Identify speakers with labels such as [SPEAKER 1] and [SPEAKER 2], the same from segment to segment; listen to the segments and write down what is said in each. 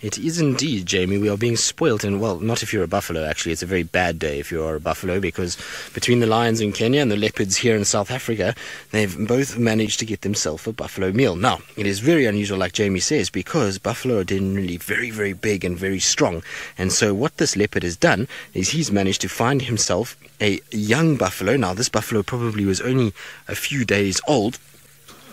[SPEAKER 1] It is indeed, Jamie. We are being spoilt, and well, not if you're a buffalo, actually. It's a very bad day if you are a buffalo, because between the lions in Kenya and the leopards here in South Africa, they've both managed to get themselves a buffalo meal. Now, it is very unusual, like Jamie says, because buffalo are generally very, very big and very strong. And so what this leopard has done is he's managed to find himself a young buffalo. Now, this buffalo probably was only a few days old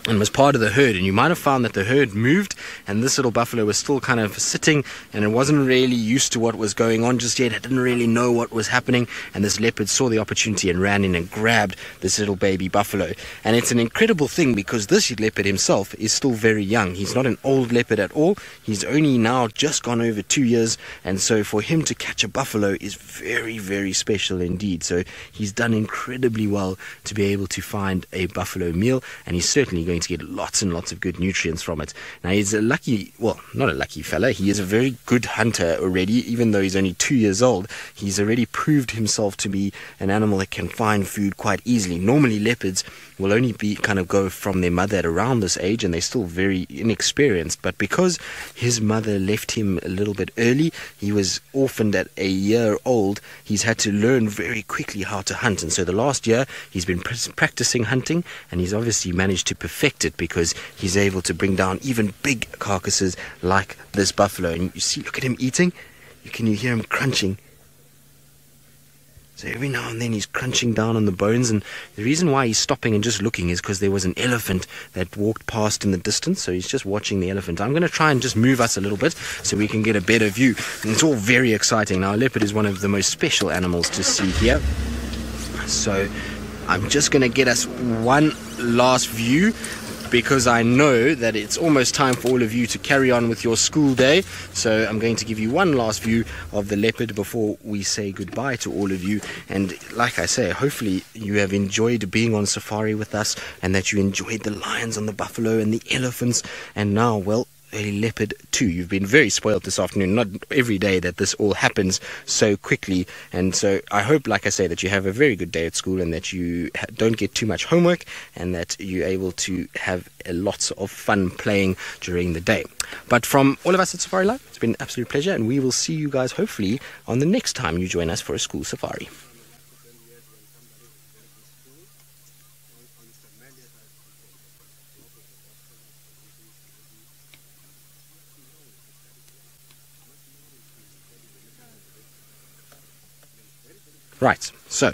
[SPEAKER 1] and was part of the herd, and you might have found that the herd moved and this little buffalo was still kind of sitting, and it wasn't really used to what was going on just yet. It didn't really know what was happening, and this leopard saw the opportunity and ran in and grabbed this little baby buffalo. And it's an incredible thing because this leopard himself is still very young. He's not an old leopard at all. He's only now just gone over 2 years, and so for him to catch a buffalo is very, very special indeed. So he's done incredibly well to be able to find a buffalo meal, and he's certainly going to get lots and lots of good nutrients from it. Now, he's a lucky, well, not a lucky fella, he is a very good hunter already. Even though he's only 2 years old, he's already proved himself to be an animal that can find food quite easily. Normally leopards will only go from their mother at around this age, and they're still very inexperienced, but because his mother left him a little bit early, he was orphaned at a year old, he's had to learn very quickly how to hunt. And so the last year he's been practicing hunting, and he's obviously managed to perfect it because he's able to bring down even big carcasses like this buffalo. And you see, look at him eating. You hear him crunching. So every now and then he's crunching down on the bones, and the reason why he's stopping and just looking is because there was an elephant that walked past in the distance, so he's just watching the elephant. I'm going to try and just move us a little bit so we can get a better view, and it's all very exciting. Now, a leopard is one of the most special animals to see here, so I'm just going to get us one last view, because I know that it's almost time for all of you to carry on with your school day. So I'm going to give you one last view of the leopard before we say goodbye to all of you. And like I say, hopefully you have enjoyed being on safari with us, and that you enjoyed the lions and the buffalo and the elephants, and now, well, a leopard too. You've been very spoiled this afternoon. Not every day that this all happens so quickly, and so I hope, like I say, that you have a very good day at school, and that you don't get too much homework, and that you're able to have lots of fun playing during the day. But from all of us at Safari Live, it's been an absolute pleasure, and we will see you guys hopefully on the next time you join us for a school safari. Right, so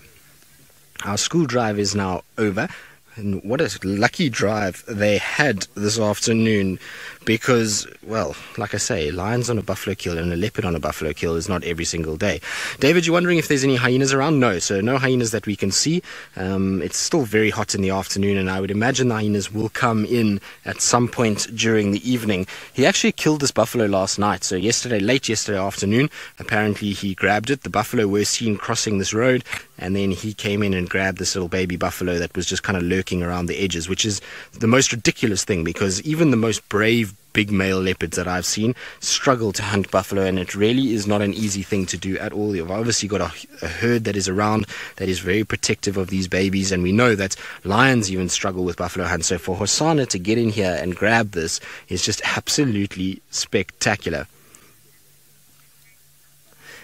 [SPEAKER 1] our school drive is now over, and what a lucky drive they had this afternoon, because, well, like I say, lions on a buffalo kill and a leopard on a buffalo kill is not every single day. David, you're wondering if there's any hyenas around? No, so no hyenas that we can see. It's still very hot in the afternoon, and I would imagine the hyenas will come in at some point during the evening. He actually killed this buffalo last night, so late yesterday afternoon, apparently he grabbed it. The buffalo were seen crossing this road, and then he came in and grabbed this little baby buffalo that was just kind of lurking around the edges, which is the most ridiculous thing, because even the most brave big male leopards that I've seen struggle to hunt buffalo, and it really is not an easy thing to do at all. You've obviously got a herd that is around that is very protective of these babies, and we know that lions even struggle with buffalo hunts. So for Hosana to get in here and grab this is just absolutely spectacular.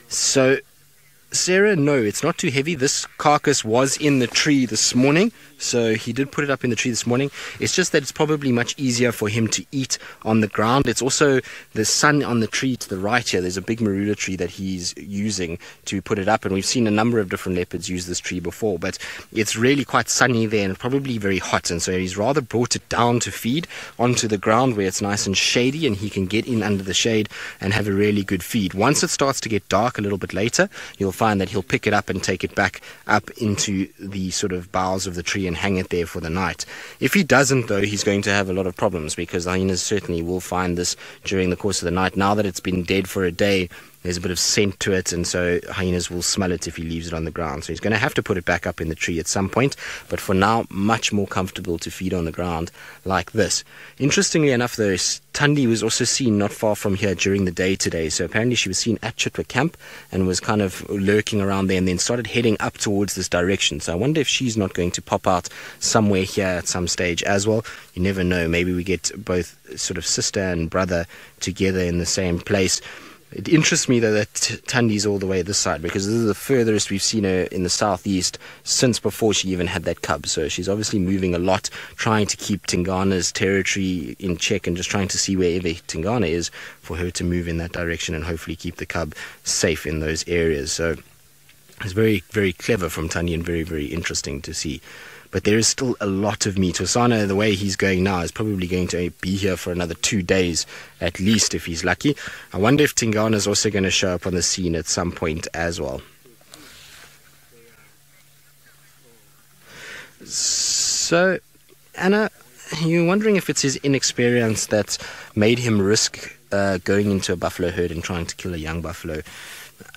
[SPEAKER 1] So Sarah, no, it's not too heavy. This carcass was in the tree this morning, so he did put it up in the tree this morning. It's just that it's probably much easier for him to eat on the ground. It's also the sun on the tree to the right here. There's a big marula tree that he's using to put it up, and we've seen a number of different leopards use this tree before, but it's really quite sunny there and probably very hot, and so he's rather brought it down to feed onto the ground where it's nice and shady, and he can get in under the shade and have a really good feed. Once it starts to get dark a little bit later, you'll find that he'll pick it up and take it back up into the sort of boughs of the tree and hang it there for the night. If he doesn't, though, he's going to have a lot of problems, because hyenas certainly will find this during the course of the night. Now that it's been dead for a day, There's a bit of scent to it, and so hyenas will smell it if he leaves it on the ground. So he's going to have to put it back up in the tree at some point, but for now, much more comfortable to feed on the ground like this. Interestingly enough, though, Thandi was also seen not far from here during the day today. So apparently she was seen at Chitwa camp and was kind of lurking around there and then started heading up towards this direction. So I wonder if she's not going to pop out somewhere here at some stage as well. You never know. Maybe we get both sort of sister and brother together in the same place. It interests me, though, that Thandi's all the way this side, because this is the furthest we've seen her in the southeast since before she even had that cub. So she's obviously moving a lot, trying to keep Tingana's territory in check and just trying to see wherever Tingana is for her to move in that direction and hopefully keep the cub safe in those areas. So it's very, very clever from Thandi and very, very interesting to see. But there is still a lot of meat. Hosana, the way he's going now, is probably going to be here for another 2 days at least if he's lucky. I wonder if Tingana is also going to show up on the scene at some point as well. So, Anna, you're wondering if it's his inexperience that made him risk going into a buffalo herd and trying to kill a young buffalo.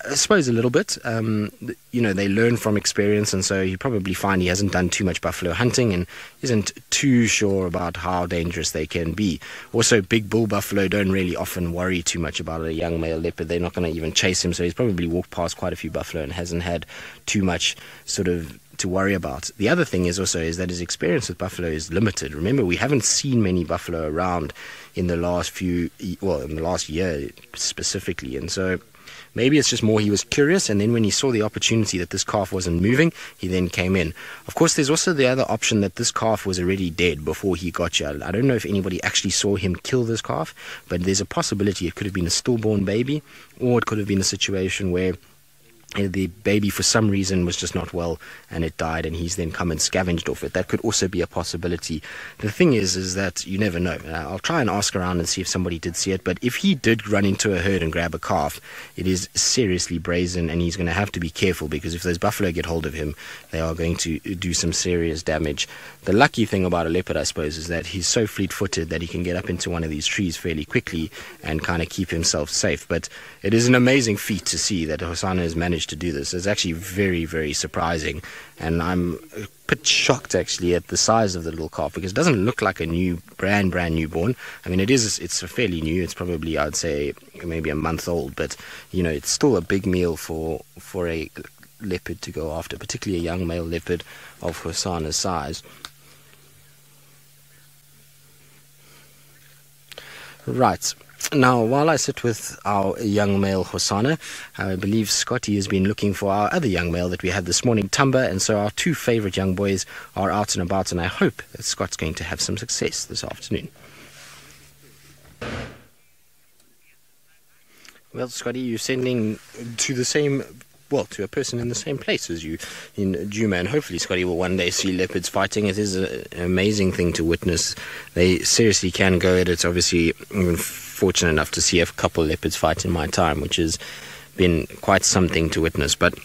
[SPEAKER 1] I suppose a little bit. They learn from experience, and so you probably find he hasn't done too much buffalo hunting and isn't too sure about how dangerous they can be. Also, big bull buffalo don't really often worry too much about a young male leopard. They're not going to even chase him, so he's probably walked past quite a few buffalo and hasn't had too much sort of to worry about. The other thing is that his experience with buffalo is limited. Remember, we haven't seen many buffalo around in the last in the last year specifically, and so maybe it's just more he was curious, and then when he saw the opportunity that this calf wasn't moving, he then came in. Of course, there's also the other option that this calf was already dead before he got here. I don't know if anybody actually saw him kill this calf, but there's a possibility it could have been a stillborn baby, or it could have been a situation where the baby for some reason was just not well and it died and he's then come and scavenged off it. That could also be a possibility. The thing is that you never know. I'll try and ask around and see if somebody did see it, but if he did run into a herd and grab a calf, it is seriously brazen and he's going to have to be careful, because if those buffalo get hold of him, they are going to do some serious damage. The lucky thing about a leopard, I suppose, is that he's so fleet-footed that he can get up into one of these trees fairly quickly and kind of keep himself safe. But it is an amazing feat to see that Hosana has managed to do this. It's actually very, very surprising, and I'm a bit shocked actually at the size of the little calf, because it doesn't look like a brand newborn. I mean, it's a fairly new. It's probably, I'd say, maybe a month old, but it's still a big meal for a leopard to go after, particularly a young male leopard of Hosana's size. Right. Now, while I sit with our young male Hosana, I believe Scotty has been looking for our other young male that we had this morning, Thamba, and so our two favorite young boys are out and about, and I hope that Scott's going to have some success this afternoon. Well, Scotty, you're sending to the same... to a person in the same place as you in Djuma, and hopefully Scotty will one day see leopards fighting. It is an amazing thing to witness. They seriously can go at it. Obviously, I've been fortunate enough to see a couple of leopards fight in my time, which has been quite something to witness. But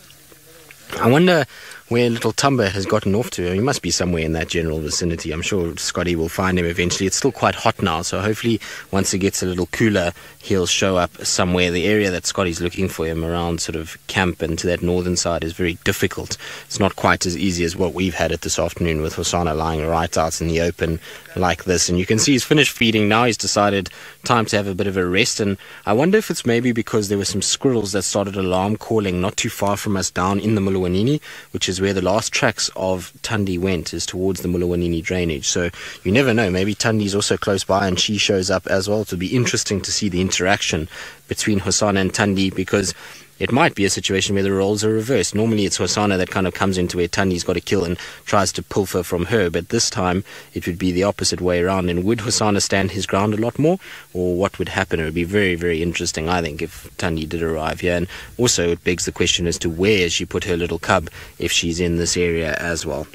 [SPEAKER 1] I wonder where little Thamba has gotten off to. He must be somewhere in that general vicinity. I'm sure Scotty will find him eventually. It's still quite hot now, so hopefully once it gets a little cooler, he'll show up somewhere. The area that Scotty's looking for him around sort of camp and to that northern side is very difficult. It's not quite as easy as what we've had it this afternoon with Hosana lying right out in the open like this. And you can see he's finished feeding now. He's decided time to have a bit of a rest, and I wonder if it's maybe because there were some squirrels that started alarm calling not too far from us down in the Mulawanini, which is where the last tracks of Thandi went, is towards the Mulawanini drainage. So you never know, maybe Thandi's also close by and she shows up as well. It'll be interesting to see the interaction between Hosana and Thandi, because it might be a situation where the roles are reversed. Normally it's Hosana that kind of comes into where Thandi's got to kill and tries to pilfer from her, but this time it would be the opposite way around. And would Hosana stand his ground a lot more, or what would happen? It would be very, very interesting, I think, if Thandi did arrive here. And also it begs the question as to where she put her little cub if she's in this area as well.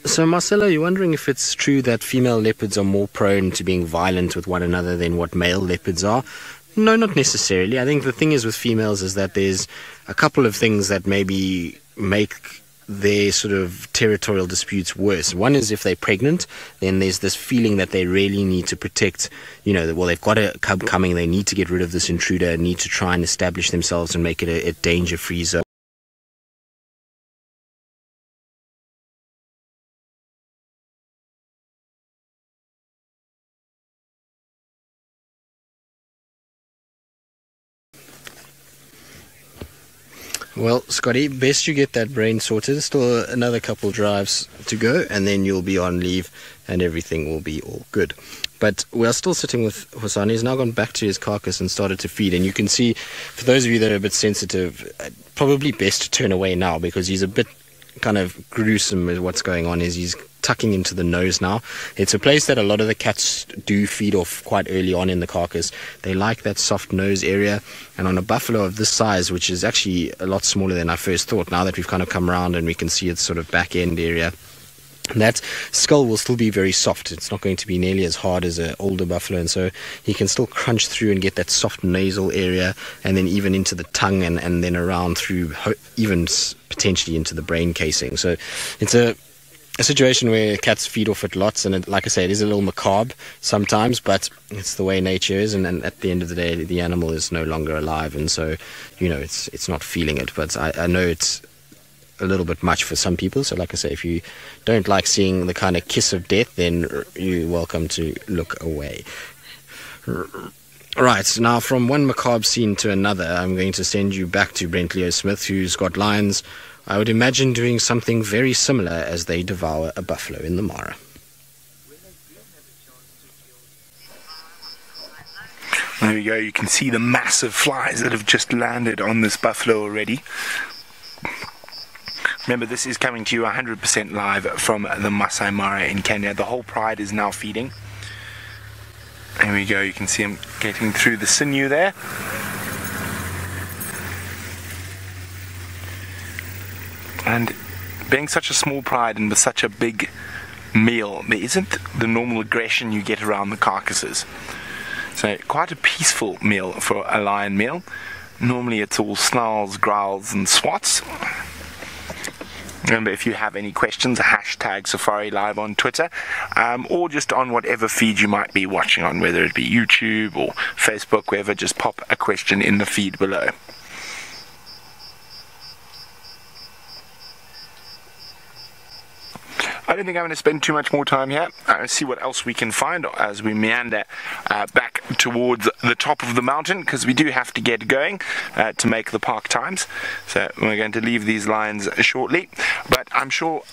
[SPEAKER 1] So Marcelo, you're wondering if it's true that female leopards are more prone to being violent with one another than what male leopards are? No, not necessarily. I think the thing is with females is that there's a couple of things that maybe make their sort of territorial disputes worse. One is if they're pregnant, then there's this feeling that they really need to protect, well, they've got a cub coming, they need to get rid of this intruder, need to try and establish themselves and make it a danger-free zone. Well, Scotty, best you get that brain sorted. Still another couple drives to go, and then you'll be on leave, and everything will be all good. But we're still sitting with Hosana. He's now gone back to his carcass and started to feed. And you can see, for those of you that are a bit sensitive, probably best to turn away now, because he's a bit kind of gruesome with what's going on. He's tucking into the nose now. It's a place that a lot of the cats do feed off quite early on in the carcass. They like that soft nose area, and on a buffalo of this size, which is actually a lot smaller than I first thought, now that we've kind of come around and we can see its sort of back end area, that skull will still be very soft. It's not going to be nearly as hard as an older buffalo, and so he can still crunch through and get that soft nasal area, and then even into the tongue, and then around through even potentially into the brain casing. So it's a situation where cats feed off it lots, and like I say, it is a little macabre sometimes, but it's the way nature is, and at the end of the day, the animal is no longer alive, and so it's not feeling it. But I know it's a little bit much for some people, so like I say, if you don't like seeing the kind of kiss of death, then you're welcome to look away. Right, now from one macabre scene to another, I'm going to send you back to Brent Leo Smith, who's got lions, I would imagine, doing something very similar as they devour a buffalo in the Mara.
[SPEAKER 2] There we go, you can see the massive flies that have just landed on this buffalo already. Remember, this is coming to you 100% live from the Masai Mara in Kenya. The whole pride is now feeding. There we go, you can see him getting through the sinew there. And being such a small pride and with such a big meal, there isn't the normal aggression you get around the carcasses. So quite a peaceful meal for a lion meal. Normally it's all snarls, growls and swats. Remember, if you have any questions, hashtag Safari Live on Twitter, or just on whatever feed you might be watching on, whether it be YouTube or Facebook, wherever, just pop a question in the feed below. I don't think I'm going to spend too much more time here. See what else we can find as we meander back towards the top of the mountain, because we do have to get going to make the park times. So we're going to leave these lions shortly, but I'm sure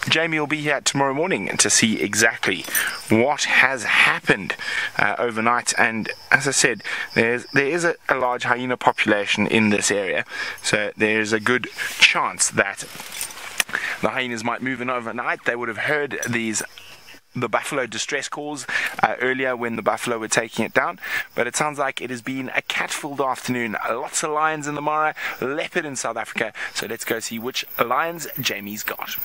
[SPEAKER 2] Jamie will be here tomorrow morning to see exactly what has happened overnight. And as I said, there is a large hyena population in this area, so there is a good chance that the hyenas might move in overnight. They would have heard the buffalo distress calls earlier when the buffalo were taking it down, but it sounds like it has been a cat-filled afternoon. Lots of lions in the Mara, leopard in South Africa, so let's go see which lions Jamie's got.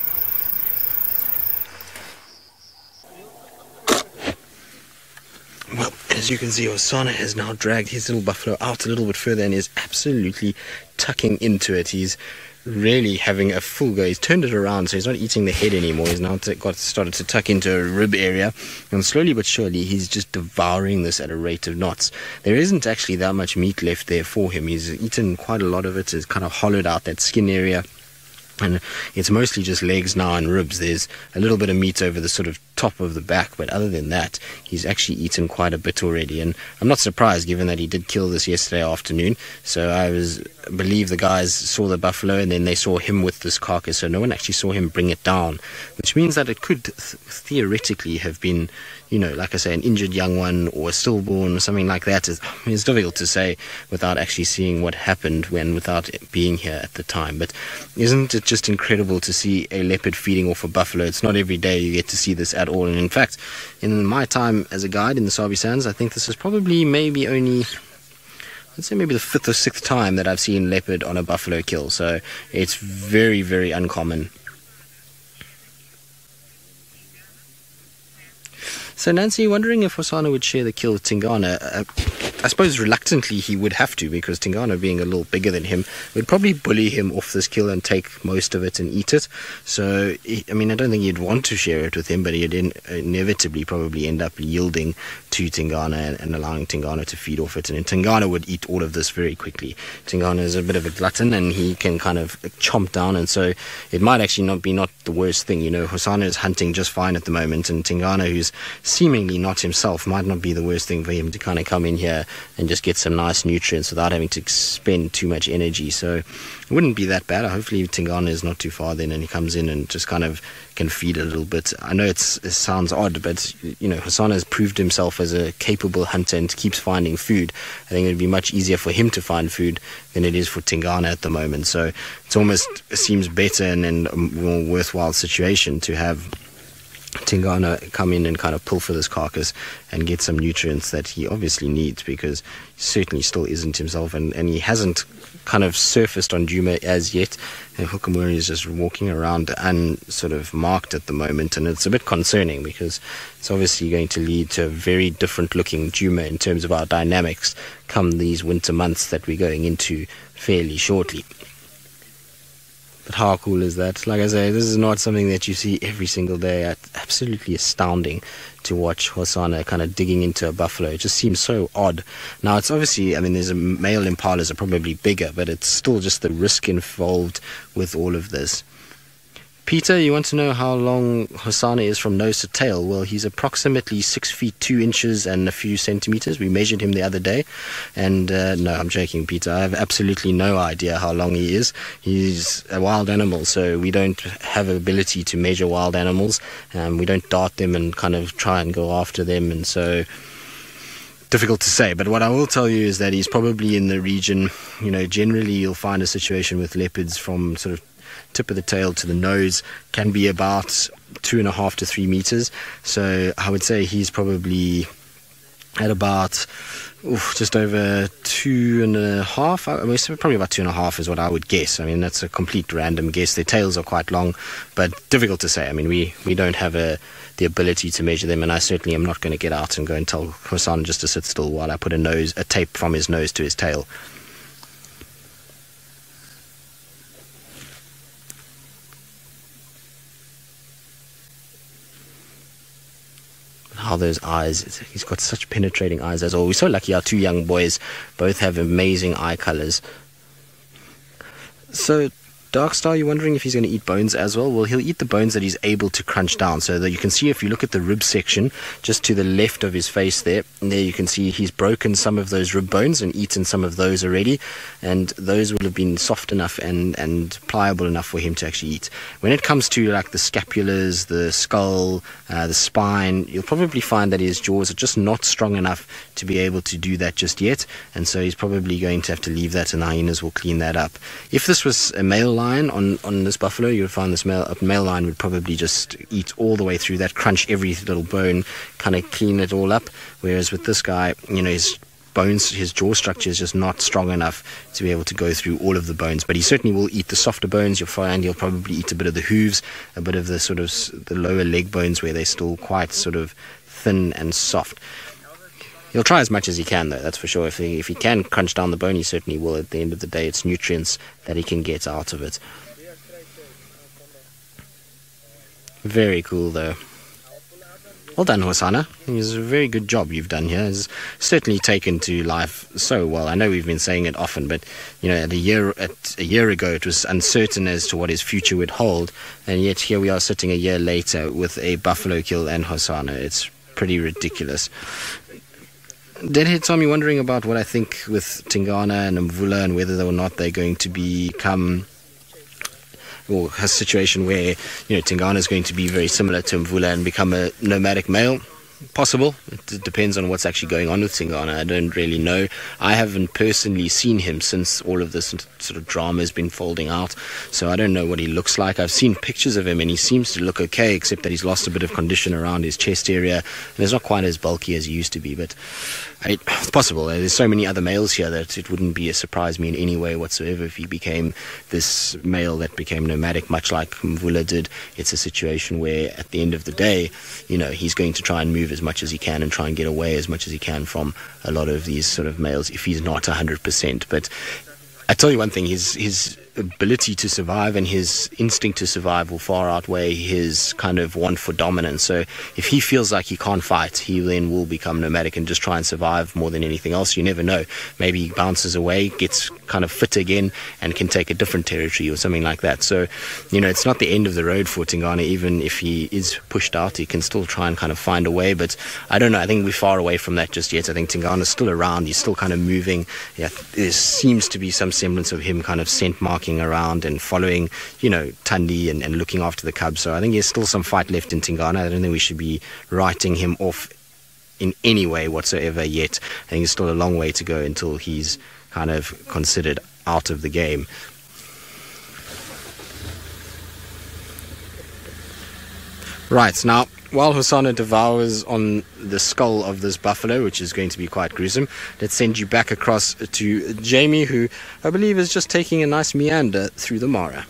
[SPEAKER 1] Well, as you can see, Hosana has now dragged his little buffalo out a little bit further and is absolutely tucking into it. He's really having a full go. He's turned it around, so he's not eating the head anymore. He's now started to tuck into a rib area, and slowly but surely he's just devouring this at a rate of knots. There isn't actually that much meat left there for him. He's eaten quite a lot of it. It's kind of hollowed out that skin area, and it's mostly just legs now and ribs. There's a little bit of meat over the sort of top of the back, but other than that, he's actually eaten quite a bit already. And I'm not surprised, given that he did kill this yesterday afternoon. So I believe the guys saw the buffalo and then they saw him with this carcass, so no one actually saw him bring it down, which means that it could theoretically have been, like I say, an injured young one or a stillborn or something like that. It's difficult to say without actually seeing what happened without it being here at the time. But isn't it just incredible to see a leopard feeding off a buffalo? It's not every day you get to see this at all. And in fact, in my time as a guide in the Sabi Sands, I think this is probably maybe only, let's say maybe the 5th or 6th time that I've seen leopard on a buffalo kill. So it's very, very uncommon. So Nancy, wondering if Hosana would share the kill with Tingana. I suppose reluctantly he would have to, because Tingana, being a little bigger than him, would probably bully him off this kill and take most of it and eat it. So, I don't think he'd want to share it with him, but he'd inevitably probably end up yielding to Tingana and allowing Tingana to feed off it. And Tingana would eat all of this very quickly. Tingana is a bit of a glutton, and he can kind of chomp down, and so it might actually not be the worst thing. Hosana is hunting just fine at the moment, and Tingana, who's seemingly not himself, might not be the worst thing for him to kind of come in here and just get some nice nutrients without having to spend too much energy. So it wouldn't be that bad. Hopefully Tingana is not too far then, and he comes in and just kind of can feed a little bit. I know it sounds odd, but Hosana has proved himself as a capable hunter and keeps finding food. I think it would be much easier for him to find food than it is for Tingana at the moment. So it almost seems better and a more worthwhile situation to have Tingana come in and kind of pull for this carcass and get some nutrients that he obviously needs, because he certainly still isn't himself, and he hasn't kind of surfaced on Djuma as yet. And Hukamuri is just walking around sort of marked at the moment, and it's a bit concerning because it's obviously going to lead to a very different looking Djuma in terms of our dynamics come these winter months that we're going into fairly shortly. But how cool is that? Like I say, this is not something that you see every single day. Absolutely astounding to watch Hosana kind of digging into a buffalo. It just seems so odd. Now, it's obviously, there's a male impalas are probably bigger, but it's still just the risk involved with all of this. Peter, you want to know how long Hosana is from nose to tail? Well, he's approximately 6 feet 2 inches and a few centimeters. We measured him the other day. And no, I'm joking, Peter. I have absolutely no idea how long he is. He's a wild animal, so we don't have the ability to measure wild animals. We don't dart them and kind of try and go after them. And so difficult to say. But what I will tell you is that he's probably in the region, generally you'll find a situation with leopards from sort of tip of the tail to the nose can be about 2.5 to 3 meters. So I would say he's probably at about just over 2.5. Probably about 2.5 is what I would guess. That's a complete random guess. Their tails are quite long, but difficult to say. We don't have the ability to measure them, and I certainly am not going to get out and go and tell Hosana just to sit still while I put a tape from his nose to his tail. How those eyes, he's got such penetrating eyes as well. We're so lucky our two young boys both have amazing eye colors. So Darkstar, you're wondering if he's going to eat bones as well? Well, he'll eat the bones that he's able to crunch down. So that you can see, if you look at the rib section just to the left of his face there you can see he's broken some of those rib bones and eaten some of those already, and those will have been soft enough and pliable enough for him to actually eat. When it comes to like the scapulars, the skull, the spine, you'll probably find that his jaws are just not strong enough to be able to do that just yet, and so he's probably going to have to leave that, and the hyenas will clean that up. If this was a male lion on this buffalo, you would find this male lion would probably just eat all the way through that, crunch every little bone, kind of clean it all up, whereas with this guy, his bones, his jaw structure is just not strong enough to be able to go through all of the bones. But he certainly will eat the softer bones. You'll find he'll probably eat a bit of the hooves, a bit of the sort of the lower leg bones where they're still quite sort of thin and soft. He'll try as much as he can, though, that's for sure. If he can crunch down the bone, he certainly will. At the end of the day, it's nutrients that he can get out of it. Very cool, though. Well done, Hosana. It's a very good job you've done here. It's certainly taken to life so well. I know we've been saying it often, but a year ago it was uncertain as to what his future would hold, and yet here we are sitting a year later with a buffalo kill and Hosana. It's pretty ridiculous. Deadhead Tommy wondering about what I think with Tingana and Mvula and whether or not they're going to become, or a situation where Tingana is going to be very similar to Mvula and become a nomadic male. Possible. It depends on what's actually going on with Tingana. I don't really know. I haven't personally seen him since all of this sort of drama has been folding out, so I don't know what he looks like. I've seen pictures of him and he seems to look okay, except that he's lost a bit of condition around his chest area and he's not quite as bulky as he used to be, but it's possible. There's so many other males here that it wouldn't be a surprise me in any way whatsoever if he became this male that became nomadic, much like Mvula did. It's a situation where at the end of the day, he's going to try and move move as much as he can and try and get away as much as he can from a lot of these sort of males if he's not 100%. But I tell you one thing, his ability to survive and his instinct to survive will far outweigh his kind of want for dominance. So if he feels like he can't fight, he then will become nomadic and just try and survive more than anything else. You never know. Maybe he bounces away, gets kind of fit again, and can take a different territory or something like that. So, it's not the end of the road for Tingana. Even if he is pushed out, he can still try and kind of find a way. But I don't know. I think we're far away from that just yet. I think Tingana's still around. He's still kind of moving. Yeah, there seems to be some semblance of him kind of scent marking around and following, Thandi and looking after the cubs. So I think there's still some fight left in Tingana. I don't think we should be writing him off in any way whatsoever yet. I think there's still a long way to go until he's kind of considered out of the game. Right, now, while Hosana devours on the skull of this buffalo, which is going to be quite gruesome, let's send you back across to Jamie, who I believe is just taking a nice meander through the Mara.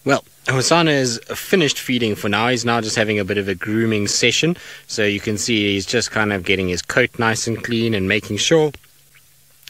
[SPEAKER 1] Well, Hosana is finished feeding for now. He's now just having a bit of a grooming session. So you can see he's just kind of getting his coat nice and clean and making sure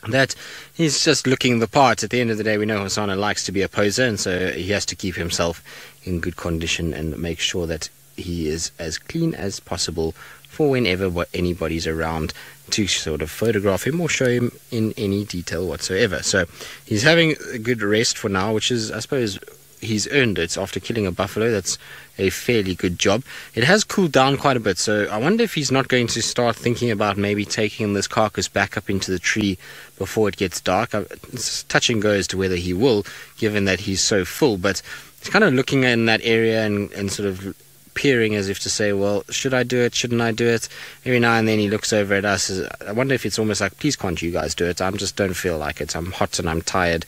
[SPEAKER 1] that he's just looking the part. At the end of the day, we know Hosana likes to be a poser, and so he has to keep himself in good condition and make sure that he is as clean as possible for whenever anybody's around to sort of photograph him or show him in any detail whatsoever. So he's having a good rest for now, which is, I suppose, he's earned it after killing a buffalo. That's a fairly good job. It has cooled down quite a bit, so I wonder if he's not going to start thinking about maybe taking this carcass back up into the tree before it gets dark. It's touch and go as to whether he will, given that he's so full, but he's kind of looking in that area and sort of peering as if to say, well, should I do it, shouldn't I do it? Every now and then he looks over at us. I wonder if it's almost like, please can't you guys do it? I just don't feel like it. I'm hot and I'm tired.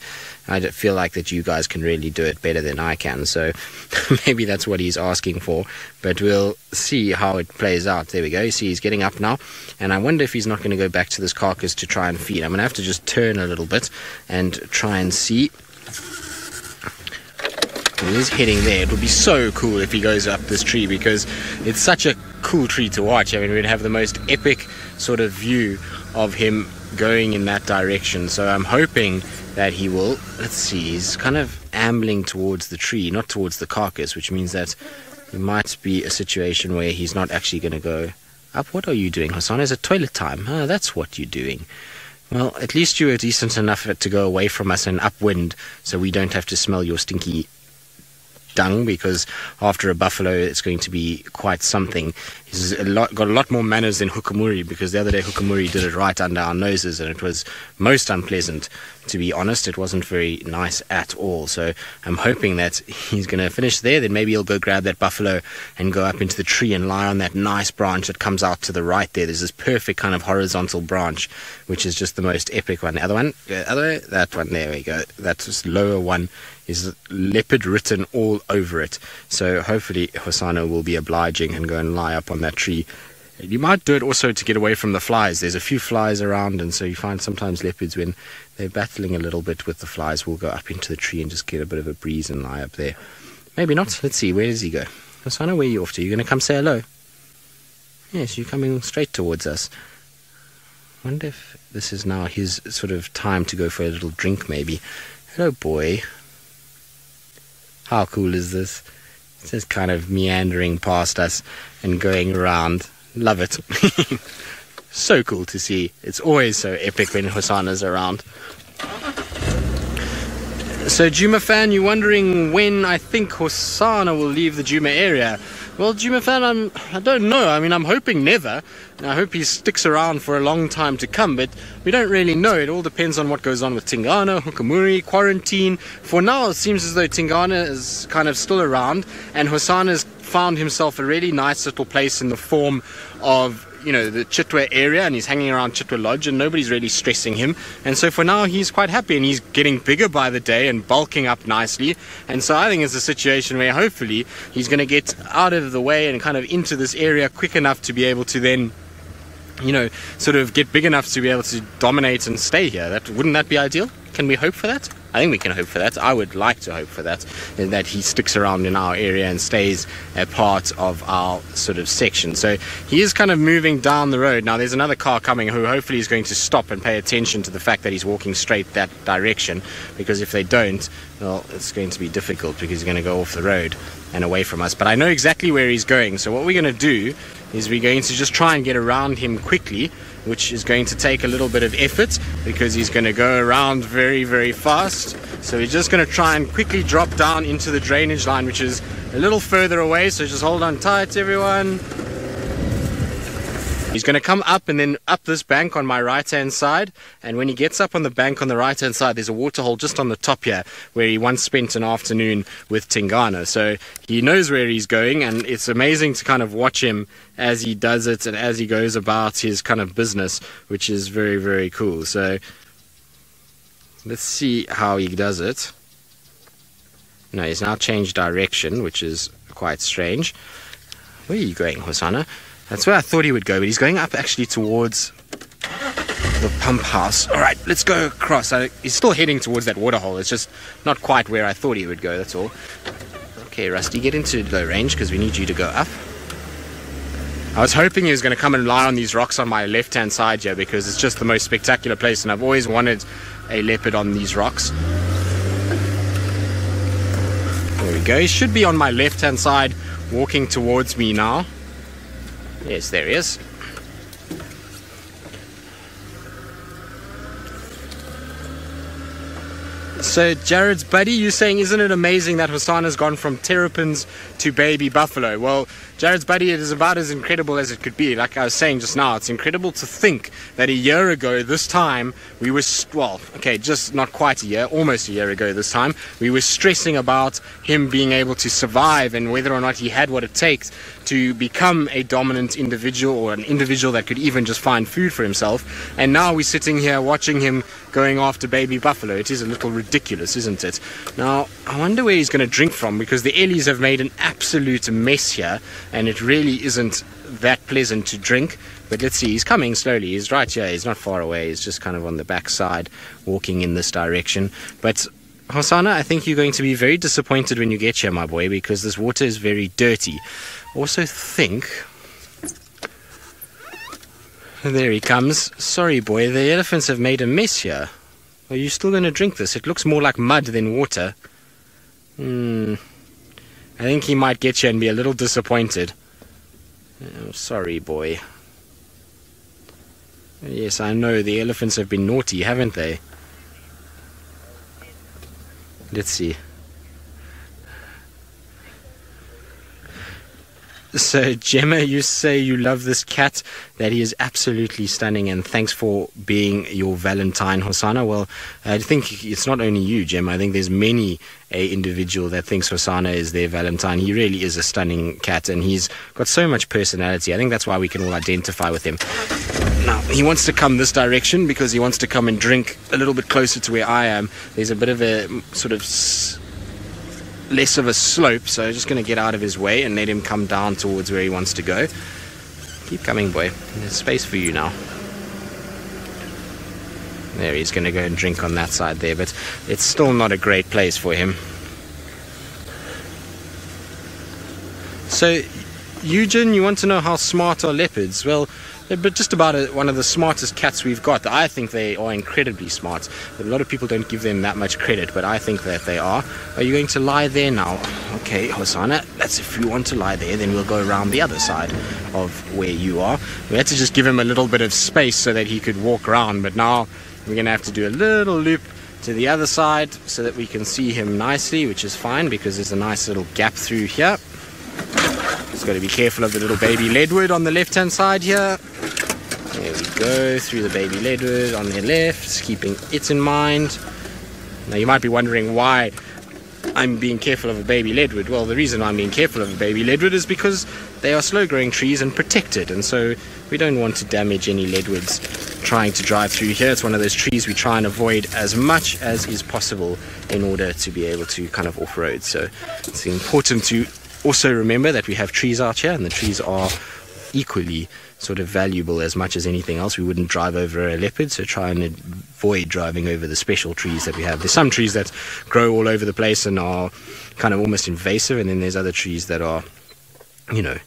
[SPEAKER 1] I don't feel like that you guys can really do it better than I can. So maybe that's what he's asking for, but we'll see how it plays out. There we go. You see he's getting up now, and I wonder if he's not going to go back to this carcass to try and feed. I'm going to have to just turn a little bit and try and see. He's heading there. It would be so cool if he goes up this tree, because it's such a cool tree to watch. I mean, we'd have the most epic sort of view of him going in that direction. So I'm hoping that he will. Let's see, he's kind of ambling towards the tree, not towards the carcass, which means that it might be a situation where he's not actually going to go up. What are you doing, Hosana? Is it toilet time? Oh, that's what you're doing. Well, at least you were decent enough to go away from us and upwind, so we don't have to smell your stinky dung, because after a buffalo it's going to be quite something. He's got a lot more manners than Hukamuri, because the other day Hukamuri did it right under our noses and it was most unpleasant, to be honest. It wasn't very nice at all. So I'm hoping that he's going to finish there, then maybe he'll go grab that buffalo and go up into the tree and lie on that nice branch that comes out to the right there. There's this perfect kind of horizontal branch, which is just the most epic one. The other one, that one, there we go. That lower one is leopard written all over it. So hopefully Hosana will be obliging and go and lie up on that tree. You might do it also to get away from the flies. There's a few flies around, and so you find sometimes leopards, when they're battling a little bit with the flies, will go up into the tree and just get a bit of a breeze and lie up there. Maybe not. Let's see, where does he go? Hosana, where are you off to? You're going to come say hello? Yes, you're coming straight towards us. I wonder if this is now his sort of time to go for a little drink, maybe. Hello, boy. How cool is this? It's just kind of meandering past us and going around. Love it. So cool to see. It's always so epic when Hosana's around. So, Djuma fan, you're wondering when I think Hosana will leave the Djuma area. Well, Djuma fan, I don't know. I mean, I'm hoping never. I hope he sticks around for a long time to come, but we don't really know. It all depends on what goes on with Tingana, Hukamuri, quarantine. For now, it seems as though Tingana is kind of still around, and Hosana's found himself a really nice little place in the form of, the Chitwa area, and he's hanging around Chitwa Lodge, and nobody's really stressing him. And so for now, he's quite happy, and he's getting bigger by the day and bulking up nicely. And so I think it's a situation where hopefully he's going to get out of the way and kind of into this area quick enough to be able to then, sort of get big enough to be able to dominate and stay here. Wouldn't that be ideal? Can we hope for that? I think we can hope for that. I would like to hope for that, and that he sticks around in our area and stays a part of our sort of section. So he is kind of moving down the road. Now there's another car coming who hopefully is going to stop and pay attention to the fact that he's walking straight that direction, because if they don't, well, it's going to be difficult because he's going to go off the road and away from us. But I know exactly where he's going, so what we're going to do is we're going to just try and get around him quickly, which is going to take a little bit of effort because he's going to go around very, very fast. So we're just going to try and quickly drop down into the drainage line, which is a little further away, so just hold on tight, everyone. He's going to come up and then up this bank on my right hand side, and when he gets up on the bank on the right hand side, there's a waterhole just on the top here where he once spent an afternoon with Tingana. So he knows where he's going, and it's amazing to kind of watch him as he does it and as he goes about his kind of business, which is very, very cool. So let's see how he does it. No, he's now changed direction, which is quite strange. Where are you going, Hosana? That's where I thought he would go, but he's going up actually towards the pump house. All right, let's go across. He's still heading towards that water hole. It's just not quite where I thought he would go, that's all. Okay, Rusty, get into low range because we need you to go up. I was hoping he was going to come and lie on these rocks on my left-hand side here because it's just the most spectacular place, and I've always wanted a leopard on these rocks. There we go. He should be on my left-hand side walking towards me now. Yes, there he is. So Jared's buddy, you're saying, isn't it amazing that Hosana's gone from terrapins to baby buffalo? Well, Jared's buddy, it is about as incredible as it could be. Like I was saying just now, it's incredible to think that a year ago this time we were, well, okay, just not quite a year, almost a year ago this time, we were stressing about him being able to survive and whether or not he had what it takes to become a dominant individual, or an individual that could even just find food for himself. And now we're sitting here watching him going after baby buffalo. It is a little ridiculous, isn't it? Now, I wonder where he's going to drink from, because the ellies have made an absolute mess here, and it really isn't that pleasant to drink. But let's see, he's coming slowly. He's right here. He's not far away. He's just kind of on the back side, walking in this direction. But Hosana, I think you're going to be very disappointed when you get here, my boy, because this water is very dirty. Also think... There he comes. Sorry, boy, the elephants have made a mess here. Are you still going to drink this? It looks more like mud than water. I think he might get you and be a little disappointed. Oh, sorry, boy. Yes, I know, the elephants have been naughty, haven't they? Let's see. So, Gemma, you say you love this cat, that he is absolutely stunning, and thanks for being your Valentine, Hosana. Well, I think it's not only you, Gemma. I think there's many a individual that thinks Hosana is their Valentine. He really is a stunning cat, and he's got so much personality. I think that's why we can all identify with him. Now, he wants to come this direction because he wants to come and drink a little bit closer to where I am. There's a bit of a sort of less of a slope, so I'm just going to get out of his way and let him come down towards where he wants to go. Keep coming, boy. There's space for you now. There, he's going to go and drink on that side there, but it's still not a great place for him. So, Eugen, you want to know how smart are leopards? Well, they're just about one of the smartest cats we've got. I think they are incredibly smart. A lot of people don't give them that much credit, but I think that they are. Are you going to lie there now? Okay, Hosana, that's if you want to lie there, then we'll go around the other side of where you are. We had to just give him a little bit of space so that he could walk around, but now we're going to have to do a little loop to the other side so that we can see him nicely, which is fine because there's a nice little gap through here. Just got to be careful of the little baby leadwood on the left hand side here. There we go, through the baby leadwood on the left, keeping it in mind. Now you might be wondering why I'm being careful of a baby leadwood. Well, the reason I'm being careful of a baby leadwood is because they are slow growing trees and protected, and so we don't want to damage any leadwoods trying to drive through here. It's one of those trees we try and avoid as much as is possible in order to be able to kind of off-road. So it's important to also remember that we have trees out here, and the trees are equally sort of valuable as much as anything else. We wouldn't drive over a leopard, so try and avoid driving over the special trees that we have. There's some trees that grow all over the place and are kind of almost invasive, and then there's other trees that are, you know,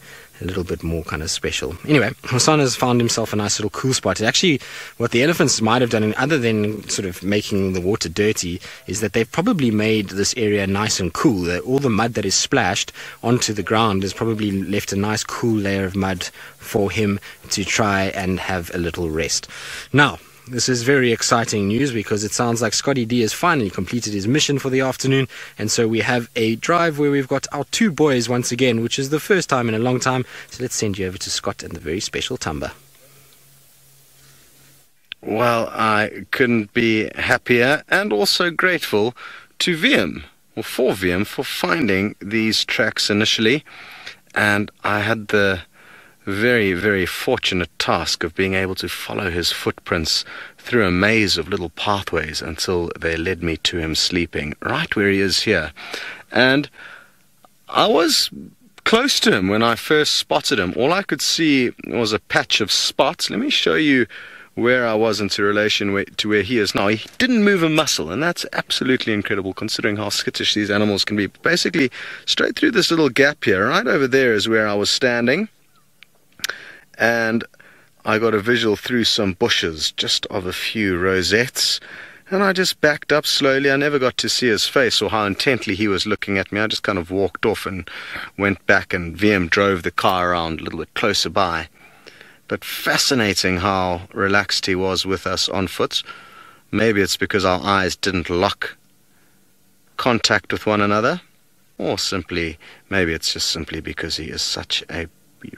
[SPEAKER 1] a little bit more kind of special. Anyway, Hosana's found himself a nice little cool spot. Actually, what the elephants might have done, other than sort of making the water dirty, is that they've probably made this area nice and cool. That all the mud that is splashed onto the ground has probably left a nice cool layer of mud for him to try and have a little rest. Now, this is very exciting news because it sounds like Scotty D has finally completed his mission for the afternoon, and so we have a drive where we've got our two boys once again, which is the first time in a long time. So let's send you over to Scott and the very special Thamba.
[SPEAKER 3] Well, I couldn't be happier and also grateful to VM, or for VM, for finding these tracks initially, and I had the very, very fortunate task of being able to follow his footprints through a maze of little pathways until they led me to him sleeping right where he is here. And I was close to him when I first spotted him. All I could see was a patch of spots. Let me show you where I was into relation to where he is now. He didn't move a muscle, and that's absolutely incredible considering how skittish these animals can be. Basically, straight through this little gap here, right over there is where I was standing. And I got a visual through some bushes, just of a few rosettes, and I just backed up slowly. I never got to see his face or how intently he was looking at me. I just kind of walked off and went back, and VM drove the car around a little bit closer by. But fascinating how relaxed he was with us on foot. Maybe it's because our eyes didn't lock contact with one another, or simply, maybe it's just simply because he is such a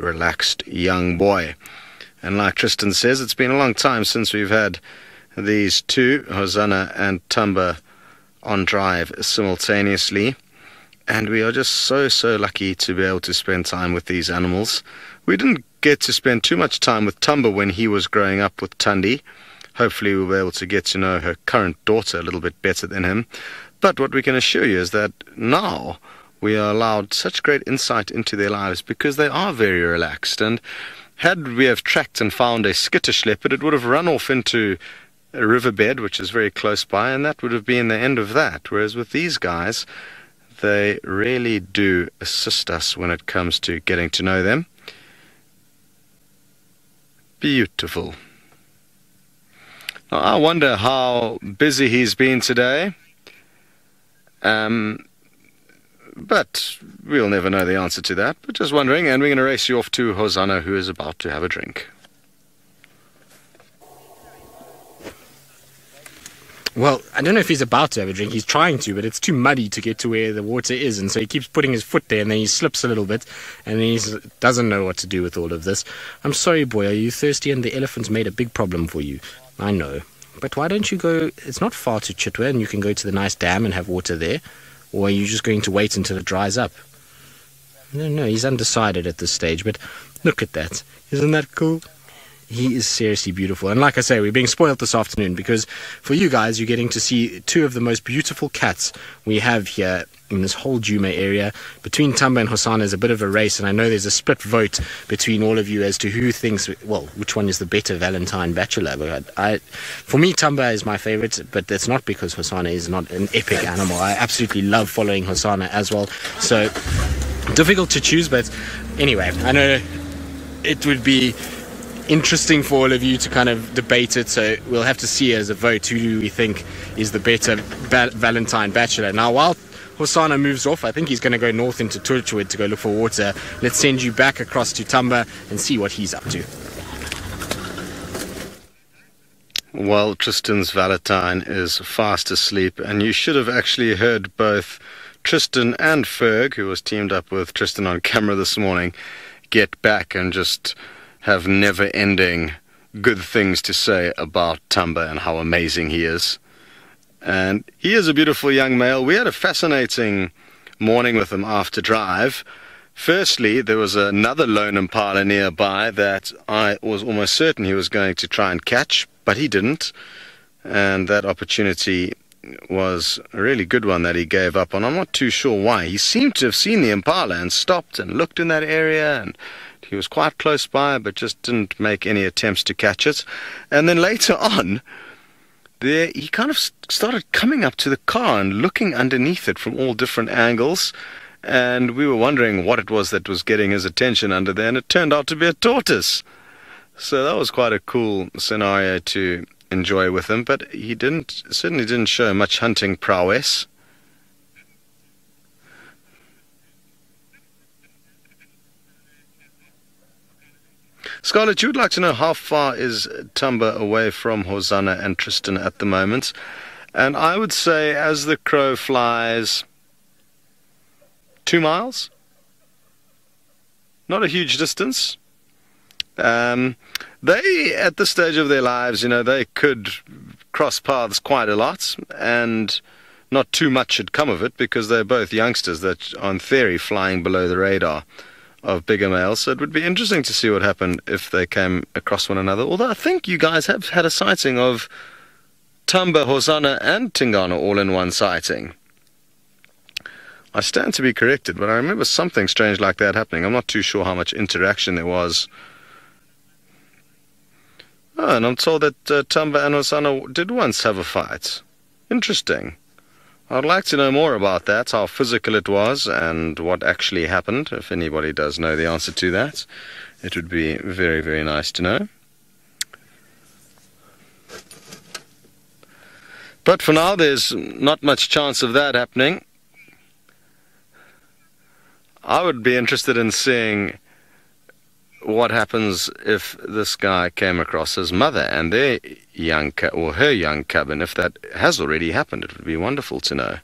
[SPEAKER 3] relaxed young boy. And like Tristan says, it's been a long time since we've had these two, Hosana and Thamba, on drive simultaneously, and we are just so lucky to be able to spend time with these animals. We didn't get to spend too much time with Thamba when he was growing up with Tundi. Hopefully we'll be able to get to know her current daughter a little bit better than him. But what we can assure you is that now we are allowed such great insight into their lives because they are very relaxed. And had we have tracked and found a skittish leopard, it would have run off into a riverbed, which is very close by, and that would have been the end of that. Whereas with these guys, they really do assist us when it comes to getting to know them. Beautiful. Now, I wonder how busy he's been today. But we'll never know the answer to that. But just wondering, and we're going to race you off to Hosana, who is about to have a drink.
[SPEAKER 1] Well, I don't know if he's about to have a drink. He's trying to, but it's too muddy to get to where the water is, and so he keeps putting his foot there, and then he slips a little bit, and then he doesn't know what to do with all of this. I'm sorry, boy, are you thirsty? And the elephants made a big problem for you. I know. But why don't you go... It's not far to Chitwa, and you can go to the nice dam and have water there. Or are you just going to wait until it dries up? No, he's undecided at this stage, but look at that. Isn't that cool? He is seriously beautiful. And like I say, we're being spoiled this afternoon because for you guys, you're getting to see two of the most beautiful cats we have here in this whole Jume area. Between Thamba and Hosana is a bit of a race, and I know there's a split vote between all of you as to who thinks, well, which one is the better Valentine bachelor. But for me, Thamba is my favorite, but that's not because Hosana is not an epic animal. I absolutely love following Hosana as well. So difficult to choose, but anyway, I know it would be interesting for all of you to kind of debate it, so we'll have to see as a vote who do we think is the better Valentine bachelor. Now, while Hosana moves off, I think he's going to go north into Torchwood to go look for water. Let's send you back across to Thamba and see what he's up to.
[SPEAKER 3] Well, Tristan's Valentine is fast asleep, and you should have actually heard both Tristan and Ferg, who was teamed up with Tristan on camera this morning, get back and just have never-ending good things to say about Thamba and how amazing he is. And he is a beautiful young male. We had a fascinating morning with him after drive. Firstly, there was another lone impala nearby that I was almost certain he was going to try and catch, but he didn't. And that opportunity was a really good one that he gave up on. I'm not too sure why. He seemed to have seen the impala and stopped and looked in that area, and He was quite close by, but just didn't make any attempts to catch it. And then later on, there he kind of started coming up to the car and looking underneath it from all different angles. And we were wondering what it was that was getting his attention under there, and it turned out to be a tortoise. So that was quite a cool scenario to enjoy with him, but he certainly didn't show much hunting prowess. Scarlett, you would like to know how far is Thamba away from Hosana and Tristan at the moment? And I would say, as the crow flies, 2 miles? Not a huge distance. They, at this stage of their lives, they could cross paths quite a lot, and not too much should come of it, because they're both youngsters that are, in theory, flying below the radar of bigger males. So it would be interesting to see what happened if they came across one another. Although I think you guys have had a sighting of Thamba, Hosana and Tingana all in one sighting. I stand to be corrected, but I remember something strange like that happening. I'm not too sure how much interaction there was. Oh, and I'm told that Thamba and Hosana did once have a fight. Interesting. I'd like to know more about that, how physical it was and what actually happened. If anybody does know the answer to that, it would be very, very nice to know. But for now, there's not much chance of that happening. I would be interested in seeing what happens if this guy came across his mother and their young or her young cub, and if that has already happened, it would be wonderful to know.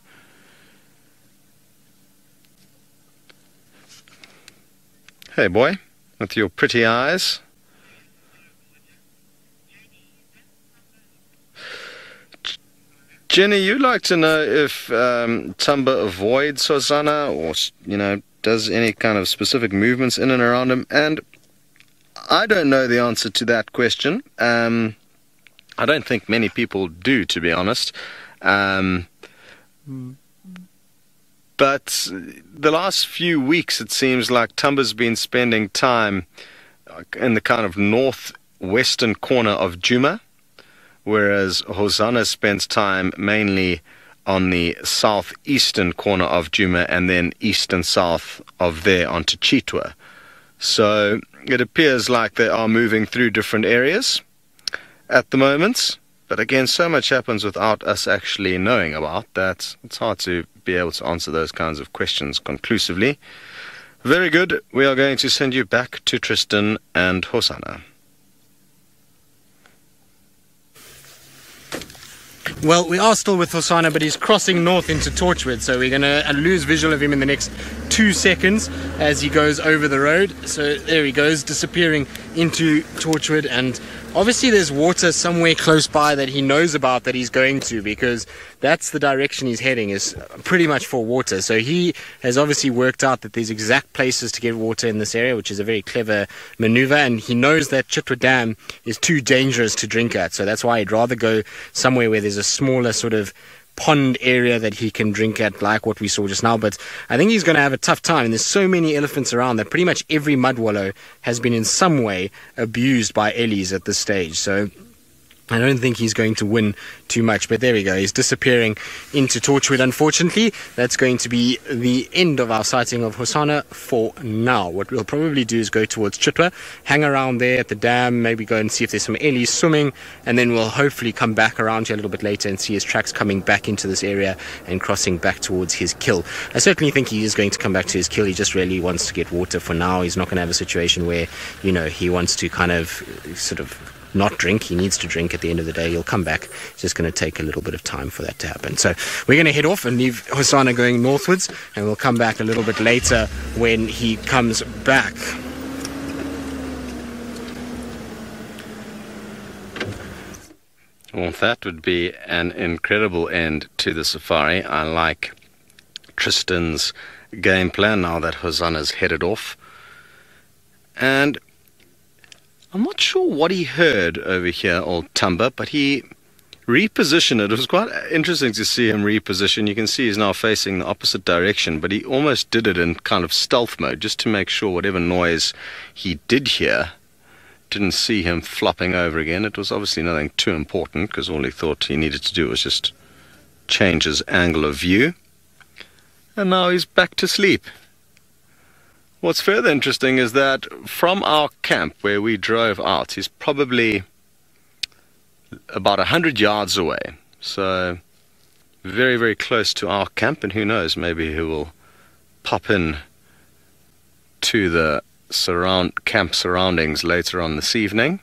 [SPEAKER 3] Hey boy, with your pretty eyes. Jenny, you'd like to know if Thamba avoids Hosana, or does any kind of specific movements in and around him, and I don't know the answer to that question. I don't think many people do, to be honest. But the last few weeks, it seems like Thamba's been spending time in the kind of northwestern corner of Djuma, whereas Hosana spends time mainly on the southeastern corner of Djuma and then east and south of there onto Chitwa. So it appears like they are moving through different areas at the moment. But again, so much happens without us actually knowing about that. It's hard to be able to answer those kinds of questions conclusively. Very good. We are going to send you back to Tristan and Hosana.
[SPEAKER 1] Well, we are still with Hosana, but he's crossing north into Torchwood, so we're going to lose visual of him in the next 2 seconds as he goes over the road. So there he goes, disappearing into Torchwood, and obviously there's water somewhere close by that he knows about that he's going to, because that's the direction he's heading, is pretty much for water. So he has obviously worked out that there's exact places to get water in this area, which is a very clever maneuver, and he knows that Chitwa Dam is too dangerous to drink at, so that's why he'd rather go somewhere where there's a smaller sort of pond area that he can drink at, like what we saw just now. But I think he's going to have a tough time, and there's so many elephants around that pretty much every mud wallow has been in some way abused by ellies at this stage. So I don't think he's going to win too much, but there we go. He's disappearing into Torchwood, unfortunately. That's going to be the end of our sighting of Hosana for now. What we'll probably do is go towards Chitwa, hang around there at the dam, maybe go and see if there's some ellies swimming, and then we'll hopefully come back around here a little bit later and see his tracks coming back into this area and crossing back towards his kill. I certainly think he is going to come back to his kill. He just really wants to get water for now. He's not going to have a situation where, he wants to kind of sort of not drink. He needs to drink at the end of the day. He'll come back. It's just going to take a little bit of time for that to happen. So we're going to head off and leave Hosana going northwards, and we'll come back a little bit later when he comes back.
[SPEAKER 3] Well, that would be an incredible end to the safari. I like Tristan's game plan now that Hosana's headed off. And I'm not sure what he heard over here, old Thamba, but he reposition it. It was quite interesting to see him reposition. You can see he's now facing the opposite direction, but he almost did it in kind of stealth mode, just to make sure whatever noise he did hear didn't see him flopping over again. It was obviously nothing too important, because all he thought he needed to do was just change his angle of view. And now he's back to sleep. What's further interesting is that from our camp where we drove out, he's probably about 100 yards away. So very, very close to our camp, and who knows, maybe he will pop in to the camp surroundings later on this evening.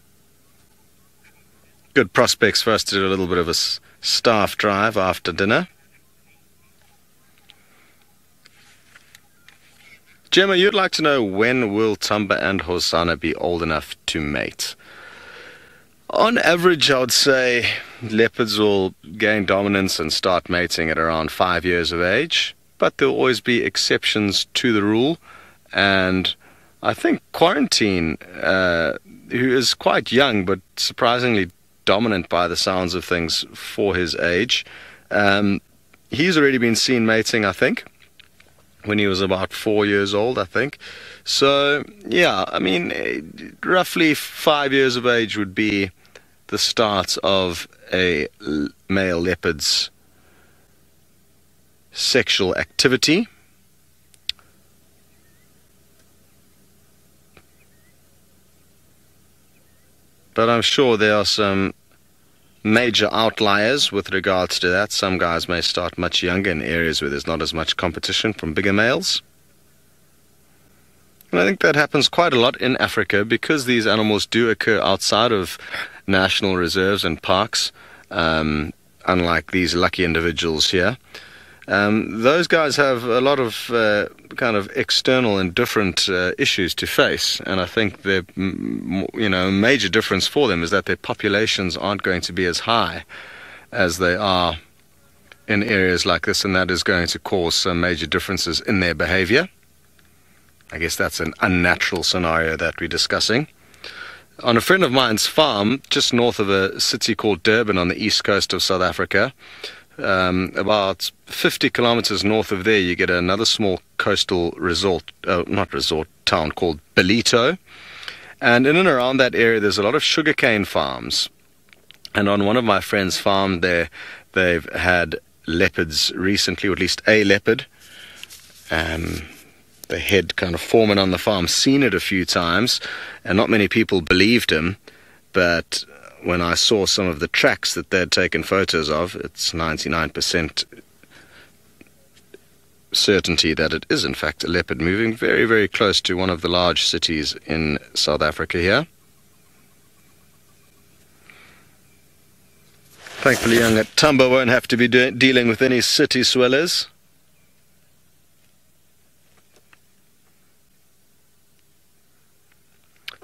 [SPEAKER 3] Good prospects for us to do a little bit of a staff drive after dinner. Gemma, you'd like to know, when will Thamba and Hosana be old enough to mate? On average, I would say leopards will gain dominance and start mating at around 5 years of age, but there will always be exceptions to the rule. And I think Quarantine, who is quite young but surprisingly dominant by the sounds of things for his age, he's already been seen mating, I think, when he was about 4 years old, I think. So, yeah, I mean, roughly 5 years of age would be the start of a male leopard's sexual activity. But I'm sure there are some major outliers with regards to that. Some guys may start much younger in areas where there's not as much competition from bigger males. And I think that happens quite a lot in Africa, because these animals do occur outside of national reserves and parks, unlike these lucky individuals here. Those guys have a lot of kind of external and different issues to face, and I think the major difference for them is that their populations aren't going to be as high as they are in areas like this, and that is going to cause some major differences in their behavior. I guess that's an unnatural scenario that we're discussing. On a friend of mine's farm, just north of a city called Durban on the east coast of South Africa, about 50 kilometers north of there, you get another small coastal town called Belito. And in and around that area, there's a lot of sugarcane farms. And on one of my friend's farm there, they've had leopards recently, or at least a leopard. The head kind of foreman on the farm seen it a few times, and not many people believed him. But when I saw some of the tracks that they'd taken photos of, it's 99% certainty that it is in fact a leopard moving very, very close to one of the large cities in South Africa here. Thankfully, young Thamba won't have to be dealing with any city swellers.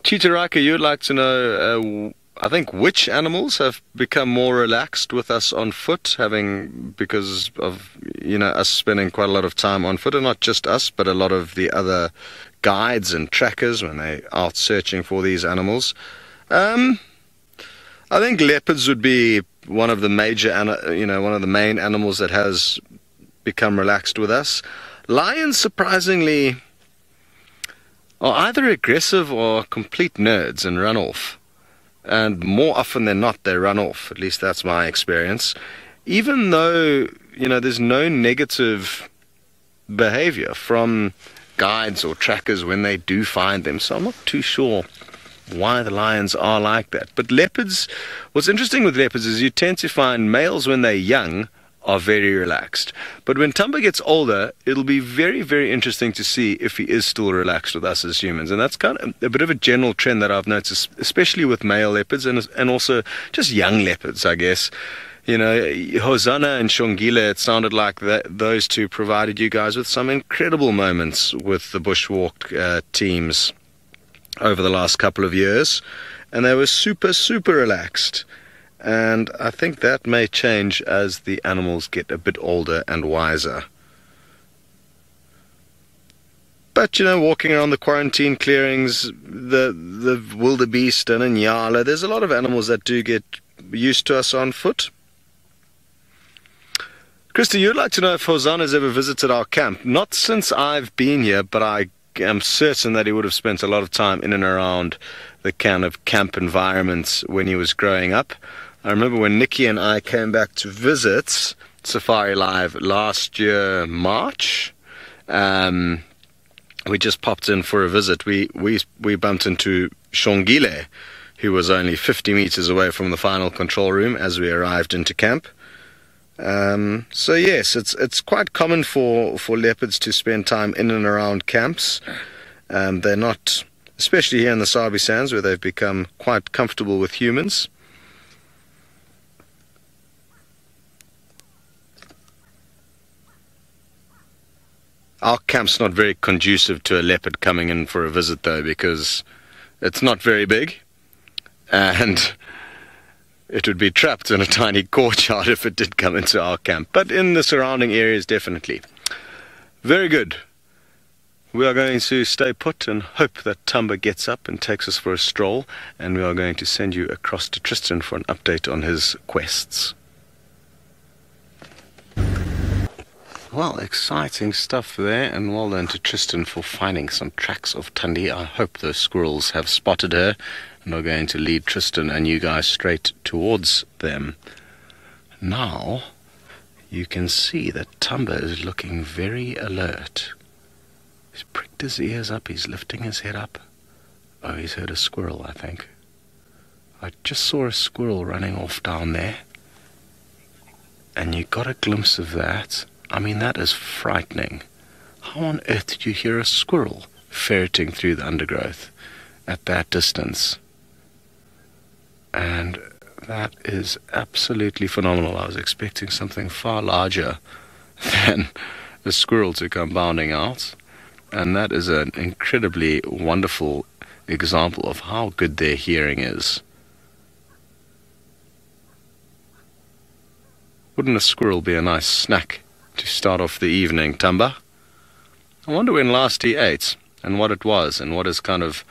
[SPEAKER 3] Chitaraka, you'd like to know, I think, which animals have become more relaxed with us on foot, because of us spending quite a lot of time on foot, and not just us, but a lot of the other guides and trackers when they're out searching for these animals. I think leopards would be one of the major, one of the main animals that has become relaxed with us. Lions, surprisingly, are either aggressive or complete nerds and run off. And more often than not, they run off. At least that's my experience. Even though, there's no negative behavior from guides or trackers when they do find them. So I'm not too sure why the lions are like that. But leopards, what's interesting with leopards is you tend to find males when they're young are very relaxed. But when Thamba gets older, it'll be very, very interesting to see if he is still relaxed with us as humans. And that's kind of a bit of a general trend that I've noticed, especially with male leopards and also just young leopards, I guess. Hosana and Shongile, it sounded like those two provided you guys with some incredible moments with the bushwalk teams over the last couple of years. And they were super, super relaxed. And I think that may change as the animals get a bit older and wiser. But, walking around the quarantine clearings, the wildebeest and Inyala, there's a lot of animals that do get used to us on foot. Christy, you'd like to know if Hosana's ever visited our camp. Not since I've been here, but I am certain that he would have spent a lot of time in and around the kind of camp environments when he was growing up. I remember when Nikki and I came back to visit Safari Live last year, March. We just popped in for a visit. We bumped into Shongile, who was only 50 meters away from the final control room as we arrived into camp. So yes, it's quite common for leopards to spend time in and around camps. They're not, especially here in the Sabi Sands, where they've become quite comfortable with humans. Our camp's not very conducive to a leopard coming in for a visit, though, because it's not very big, and it would be trapped in a tiny courtyard if it did come into our camp. But in the surrounding areas, definitely. Very good. We are going to stay put and hope that Thamba gets up and takes us for a stroll, and we are going to send you across to Tristan for an update on his quests. Well, exciting stuff there, and well done to Tristan for finding some tracks of Thandi. I hope those squirrels have spotted her and are going to lead Tristan and you guys straight towards them. Now, you can see that Thamba is looking very alert. He's pricked his ears up, he's lifting his head up. Oh, he's heard a squirrel, I think. I just saw a squirrel running off down there. And you got a glimpse of that. I mean, that is frightening. How on earth did you hear a squirrel ferreting through the undergrowth at that distance? And that is absolutely phenomenal. I was expecting something far larger than a squirrel to come bounding out. And that is an incredibly wonderful example of how good their hearing is. Wouldn't a squirrel be a nice snack to start off the evening, Thamba? I wonder when last he ate, and what it was, and what his kind of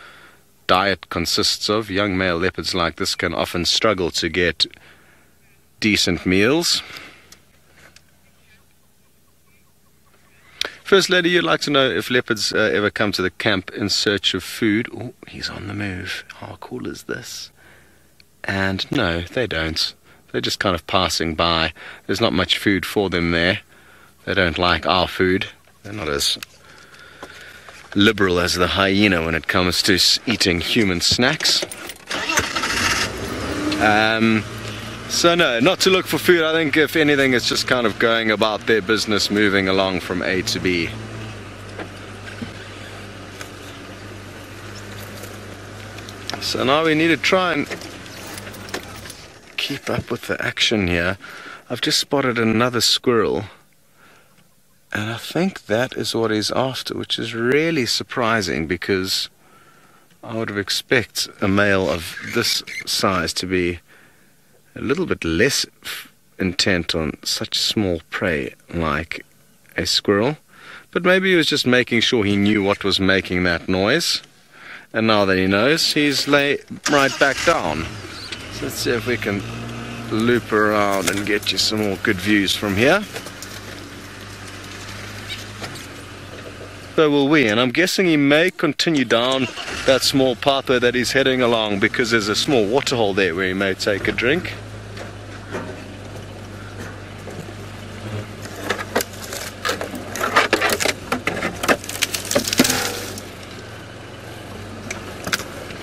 [SPEAKER 3] diet consists of. Young male leopards like this can often struggle to get decent meals. First lady, you'd like to know if leopards ever come to the camp in search of food. Oh, he's on the move. How cool is this? And no, they don't. They're just kind of passing by. There's not much food for them there. They don't like our food. They're not as liberal as the hyena when it comes to eating human snacks. So no, not to look for food. I think if anything, it's just kind of going about their business, moving along from A to B. So now we need to try and keep up with the action here. I've just spotted another squirrel, and I think that is what he's after, which is really surprising because I would have expected a male of this size to be a little bit less intent on such small prey like a squirrel. But maybe he was just making sure he knew what was making that noise. And now that he knows, he's lay right back down. So let's see if we can loop around and get you some more good views from here. So will we, and I'm guessing he may continue down that small pathway that he's heading along because there's a small waterhole there where he may take a drink.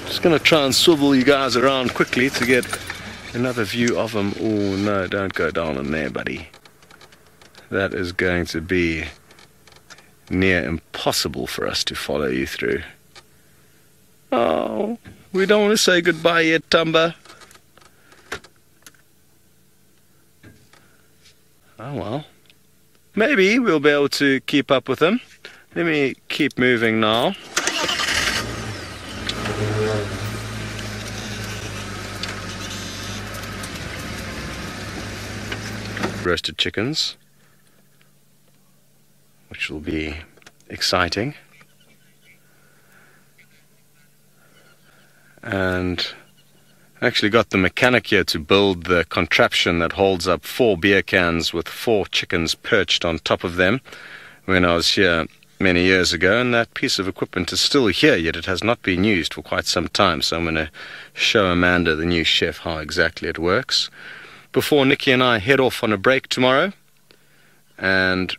[SPEAKER 3] Just going to try and swivel you guys around quickly to get another view of him. Oh no, don't go down in there, buddy. That is going to be near impossible for us to follow you through. Oh, we don't want to say goodbye yet, Thamba. Oh well. Maybe we'll be able to keep up with him. Let me keep moving now. Roasted chickens, which will be exciting. And Actually got the mechanic here to build the contraption that holds up 4 beer cans with 4 chickens perched on top of them when I was here many years ago, and that piece of equipment is still here, yet it has not been used for quite some time. So I'm going to show Amanda, the new chef, how exactly it works before Nikki and I head off on a break tomorrow. And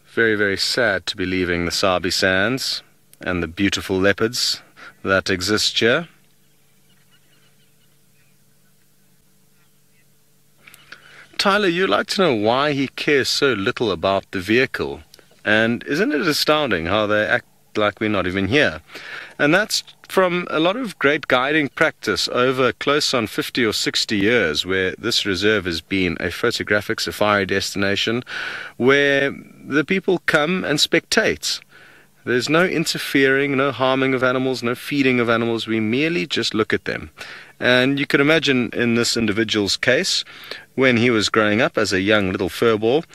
[SPEAKER 3] very, very sad to be leaving the Sabi Sands and the beautiful leopards that exist here. Tyler, you'd like to know why he cares so little about the vehicle. And isn't it astounding how they act like we're not even here? And that's from a lot of great guiding practice over close on 50 or 60 years, where this reserve has been a photographic safari destination where the people come and spectate. There's no interfering, no harming of animals, no feeding of animals. We merely just look at them. And you can imagine in this individual's case, when he was growing up as a young little furball,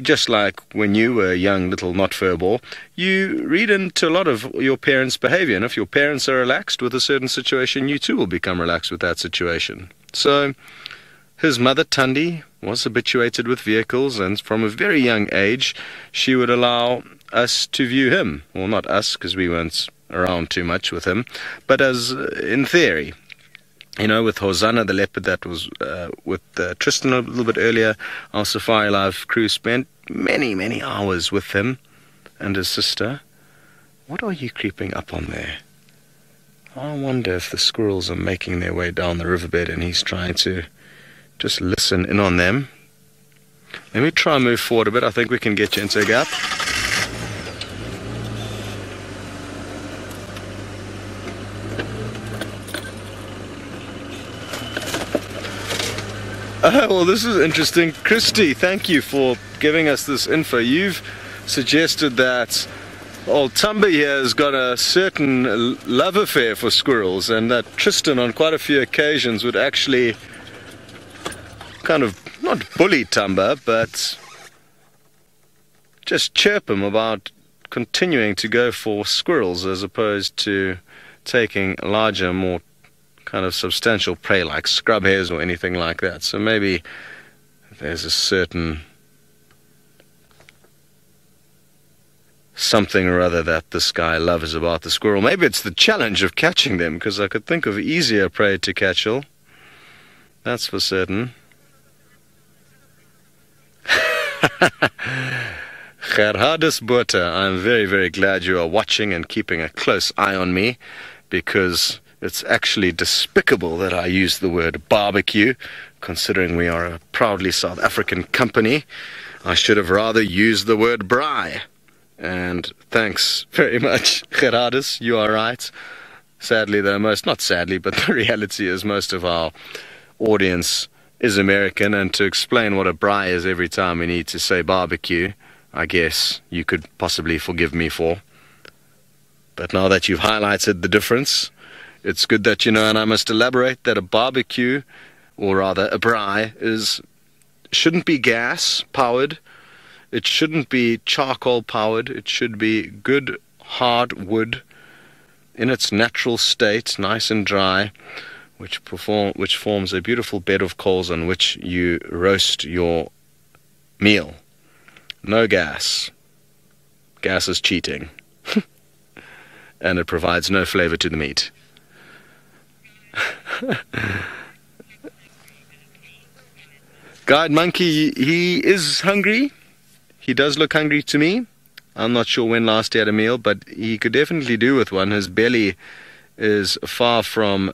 [SPEAKER 3] just like when you were a young little not furball, you read into a lot of your parents' behavior. And if your parents are relaxed with a certain situation, you too will become relaxed with that situation. So his mother, Tundi, was habituated with vehicles, and from a very young age, she would allow us to view him. Well, not us, because we weren't around too much with him, but as in theory. You know, with Hosana, the leopard that was with Tristan a little bit earlier, our Safari Live crew spent many, many hours with him and his sister. What are you creeping up on there? I wonder if the squirrels are making their way down the riverbed and he's trying to just listen in on them. Let me try and move forward a bit. I think we can get you into a gap. Well, this is interesting. Christy, thank you for giving us this info. You've suggested that old Thamba here has got a certain love affair for squirrels, and that Tristan on quite a few occasions would actually kind of not bully Thamba, but just chirp him about continuing to go for squirrels as opposed to taking larger, more kind of substantial prey like scrub hares or anything like that. So maybe there's a certain something or other that this guy loves about the squirrel. Maybe it's the challenge of catching them, because I could think of easier prey to catch. That's for certain. Gerhardus Butter, I'm very, very glad you are watching and keeping a close eye on me, because it's actually despicable that I use the word barbecue, considering we are a proudly South African company. I should have rather used the word braai. And thanks very much, Gerardus, you are right. Sadly, though, not sadly, but the reality is most of our audience is American, and to explain what a braai is every time we need to say barbecue, I guess you could possibly forgive me for. But now that you've highlighted the difference, it's good that you know, and I must elaborate, that a barbecue, or rather a braai, shouldn't be gas powered, it shouldn't be charcoal powered, it should be good hard wood in its natural state, nice and dry, which forms a beautiful bed of coals on which you roast your meal. No gas. Gas is cheating. And it provides no flavor to the meat. Guide Monkey, he is hungry. He does look hungry to me. I'm not sure when last he had a meal, but he could definitely do with one. His belly is far from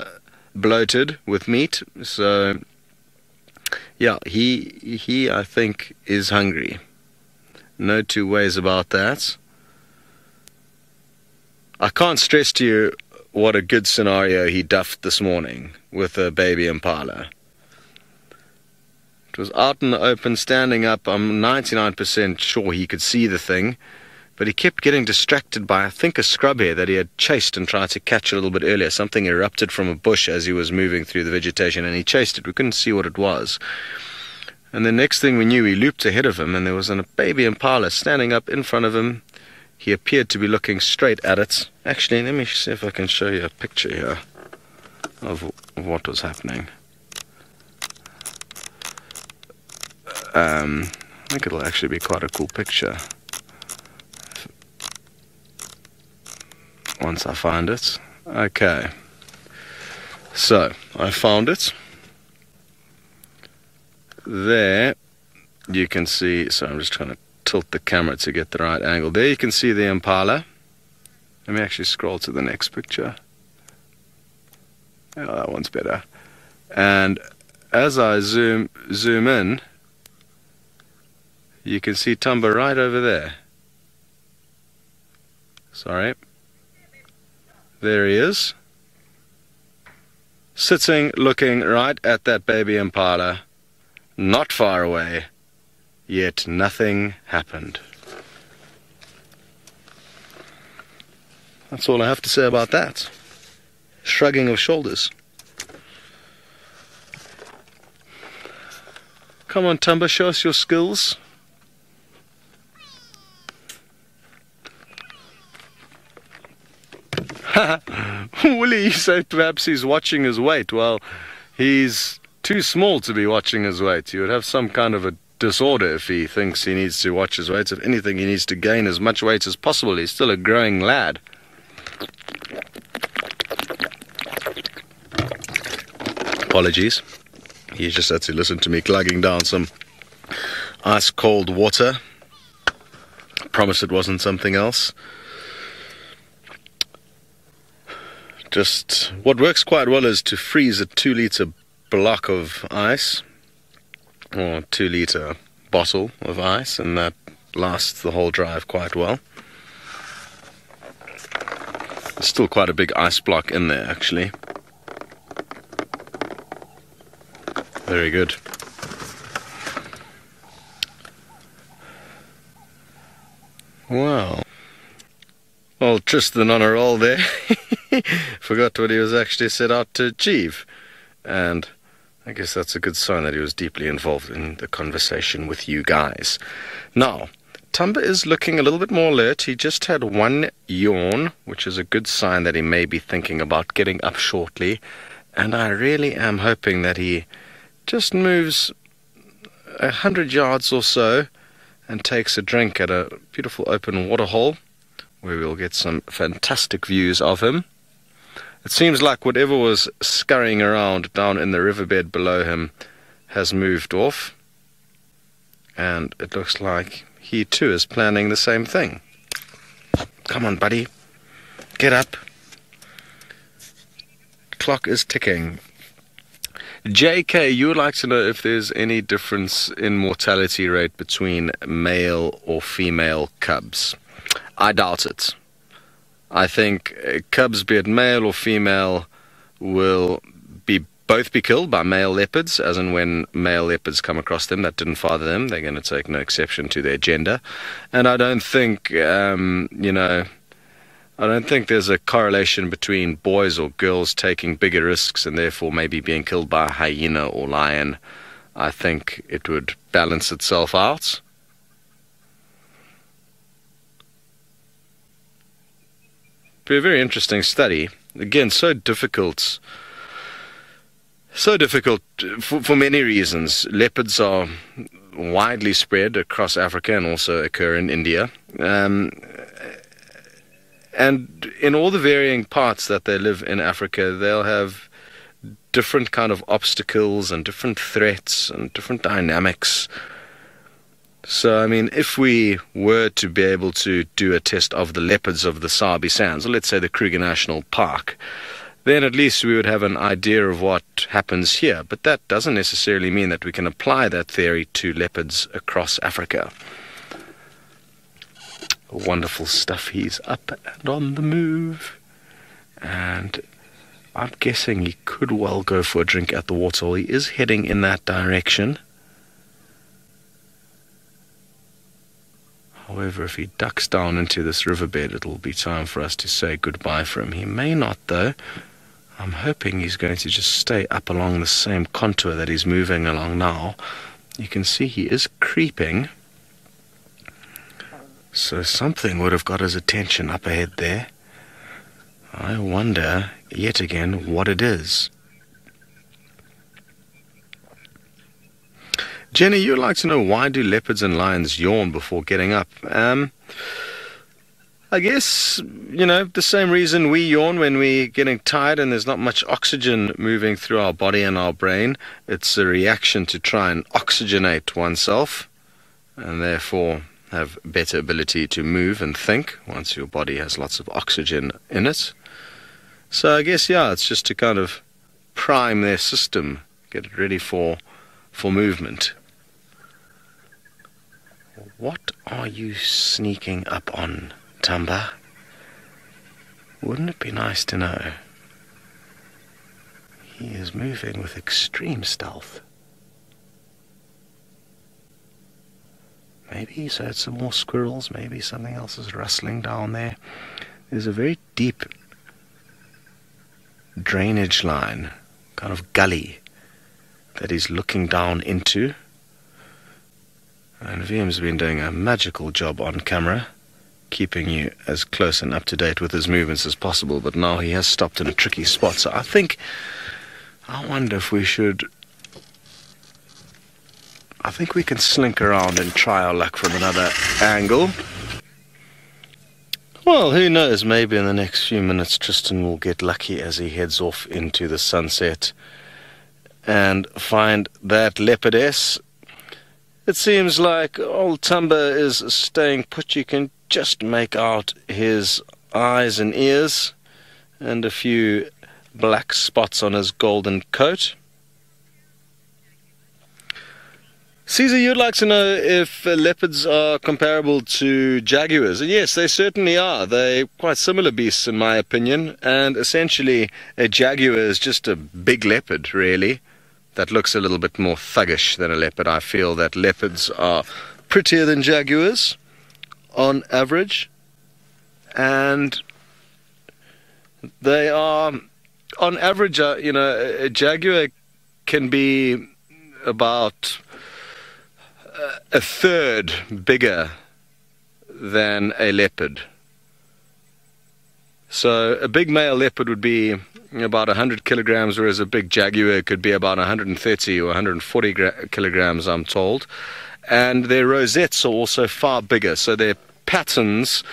[SPEAKER 3] bloated with meat, so yeah, he I think is hungry. No two ways about that. I can't stress to you what a good scenario he duffed this morning with a baby impala. It was out in the open, standing up. I'm 99% sure he could see the thing, but he kept getting distracted by, I think, a scrub hare that he had chased and tried to catch a little bit earlier. Something erupted from a bush as he was moving through the vegetation, and he chased it. We couldn't see what it was. And the next thing we knew, he looped ahead of him, and there was a baby impala standing up in front of him. He appeared to be looking straight at it. Actually, let me see if I can show you a picture here. of what was happening. I think it'll actually be quite a cool picture once I find it. Okay, so I found it. There you can see, so I'm just trying to tilt the camera to get the right angle. There you can see the impala. Let me actually scroll to the next picture. Oh, that one's better. And as I zoom in, you can see Thamba right over there. Sorry. There he is. Sitting, looking right at that baby impala. Not far away. Yet nothing happened. That's all I have to say about that. Shrugging of shoulders. Come on, Thamba, show us your skills. Willie, you say perhaps he's watching his weight. Well, he's too small to be watching his weight. He would have some kind of a disorder if he thinks he needs to watch his weight. If anything, he needs to gain as much weight as possible. He's still a growing lad. Apologies. He just had to listen to me glugging down some ice cold water. I promise it wasn't something else. Just what works quite well is to freeze a 2-litre block of ice, or 2-litre bottle of ice, and that lasts the whole drive quite well. There's still quite a big ice block in there, actually. Very good. Wow. Well, Tristan on a roll there. Forgot what he was actually set out to achieve. And I guess that's a good sign that he was deeply involved in the conversation with you guys. Now, Thamba is looking a little bit more alert. He just had one yawn, which is a good sign that he may be thinking about getting up shortly. And I really am hoping that he just moves 100 yards or so and takes a drink at a beautiful open waterhole where we'll get some fantastic views of him. It seems like whatever was scurrying around down in the riverbed below him has moved off, and it looks like he too is planning the same thing. Come on, buddy, get up. Clock is ticking. JK, you would like to know if there's any difference in mortality rate between male or female cubs. I doubt it. I think cubs, be it male or female, will both be killed by male leopards, as in when male leopards come across them that didn't father them, they're going to take no exception to their gender. And I don't think, I don't think there's a correlation between boys or girls taking bigger risks and therefore maybe being killed by a hyena or lion. I think it would balance itself out. Be a very interesting study. Again, so difficult for many reasons. Leopards are widely spread across Africa and also occur in India. And in all the varying parts that they live in Africa, they'll have different kind of obstacles and different threats and different dynamics. So, I mean, if we were to be able to do a test of the leopards of the Sabi Sands, or let's say the Kruger National Park, then at least we would have an idea of what happens here. But that doesn't necessarily mean that we can apply that theory to leopards across Africa. Wonderful stuff. He's up and on the move. And I'm guessing he could well go for a drink at the waterhole. He is heading in that direction. However, if he ducks down into this riverbed, it'll be time for us to say goodbye for him. He may not, though. I'm hoping he's going to just stay up along the same contour that he's moving along now. You can see he is creeping. So something would have got his attention up ahead there. I wonder, yet again, what it is. Jenny, you'd like to know, why do leopards and lions yawn before getting up? I guess, the same reason we yawn when we're getting tired and there's not much oxygen moving through our body and our brain. It's a reaction to try and oxygenate oneself, and therefore have better ability to move and think once your body has lots of oxygen in it. So I guess, it's just to kind of prime their system, get it ready for movement. What are you sneaking up on, Thamba? Wouldn't it be nice to know? He is moving with extreme stealth. Maybe he's heard some more squirrels, maybe something else is rustling down there. There's a very deep drainage line, kind of gully, that he's looking down into. And VM's been doing a magical job on camera, keeping you as close and up to date with his movements as possible, but now he has stopped in a tricky spot. So I wonder if we should... I think we can slink around and try our luck from another angle. Well, who knows, maybe in the next few minutes Tristan will get lucky as he heads off into the sunset and find that leopardess. It seems like old Thamba is staying put. You can just make out his eyes and ears and a few black spots on his golden coat. Caesar, you'd like to know if leopards are comparable to jaguars. And yes, they certainly are. They're quite similar beasts in my opinion. And essentially, a jaguar is just a big leopard, really, that looks a little bit more thuggish than a leopard. I feel that leopards are prettier than jaguars on average. And they are, on average, a jaguar can be about a third bigger than a leopard. So a big male leopard would be about 100 kilograms, whereas a big jaguar could be about 130 or 140 kilograms, I'm told. And their rosettes are also far bigger, so their patterns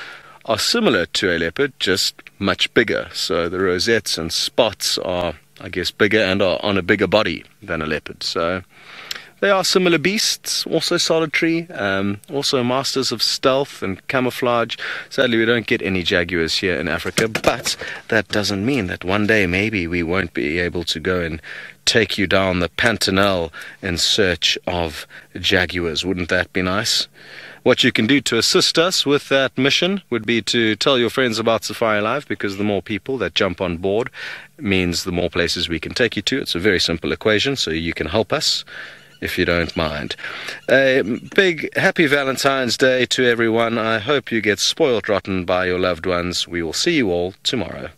[SPEAKER 3] are similar to a leopard, just much bigger. So the rosettes and spots are, I guess, bigger and are on a bigger body than a leopard. So they are similar beasts, also solitary, also masters of stealth and camouflage. Sadly, we don't get any jaguars here in Africa, but that doesn't mean that one day maybe we won't be able to go and take you down the Pantanal in search of jaguars. Wouldn't that be nice? What you can do to assist us with that mission would be to tell your friends about Safari Live, because the more people that jump on board means the more places we can take you to. It's a very simple equation, so you can help us if you don't mind. A big happy Valentine's Day to everyone. I hope you get spoiled rotten by your loved ones. We will see you all tomorrow.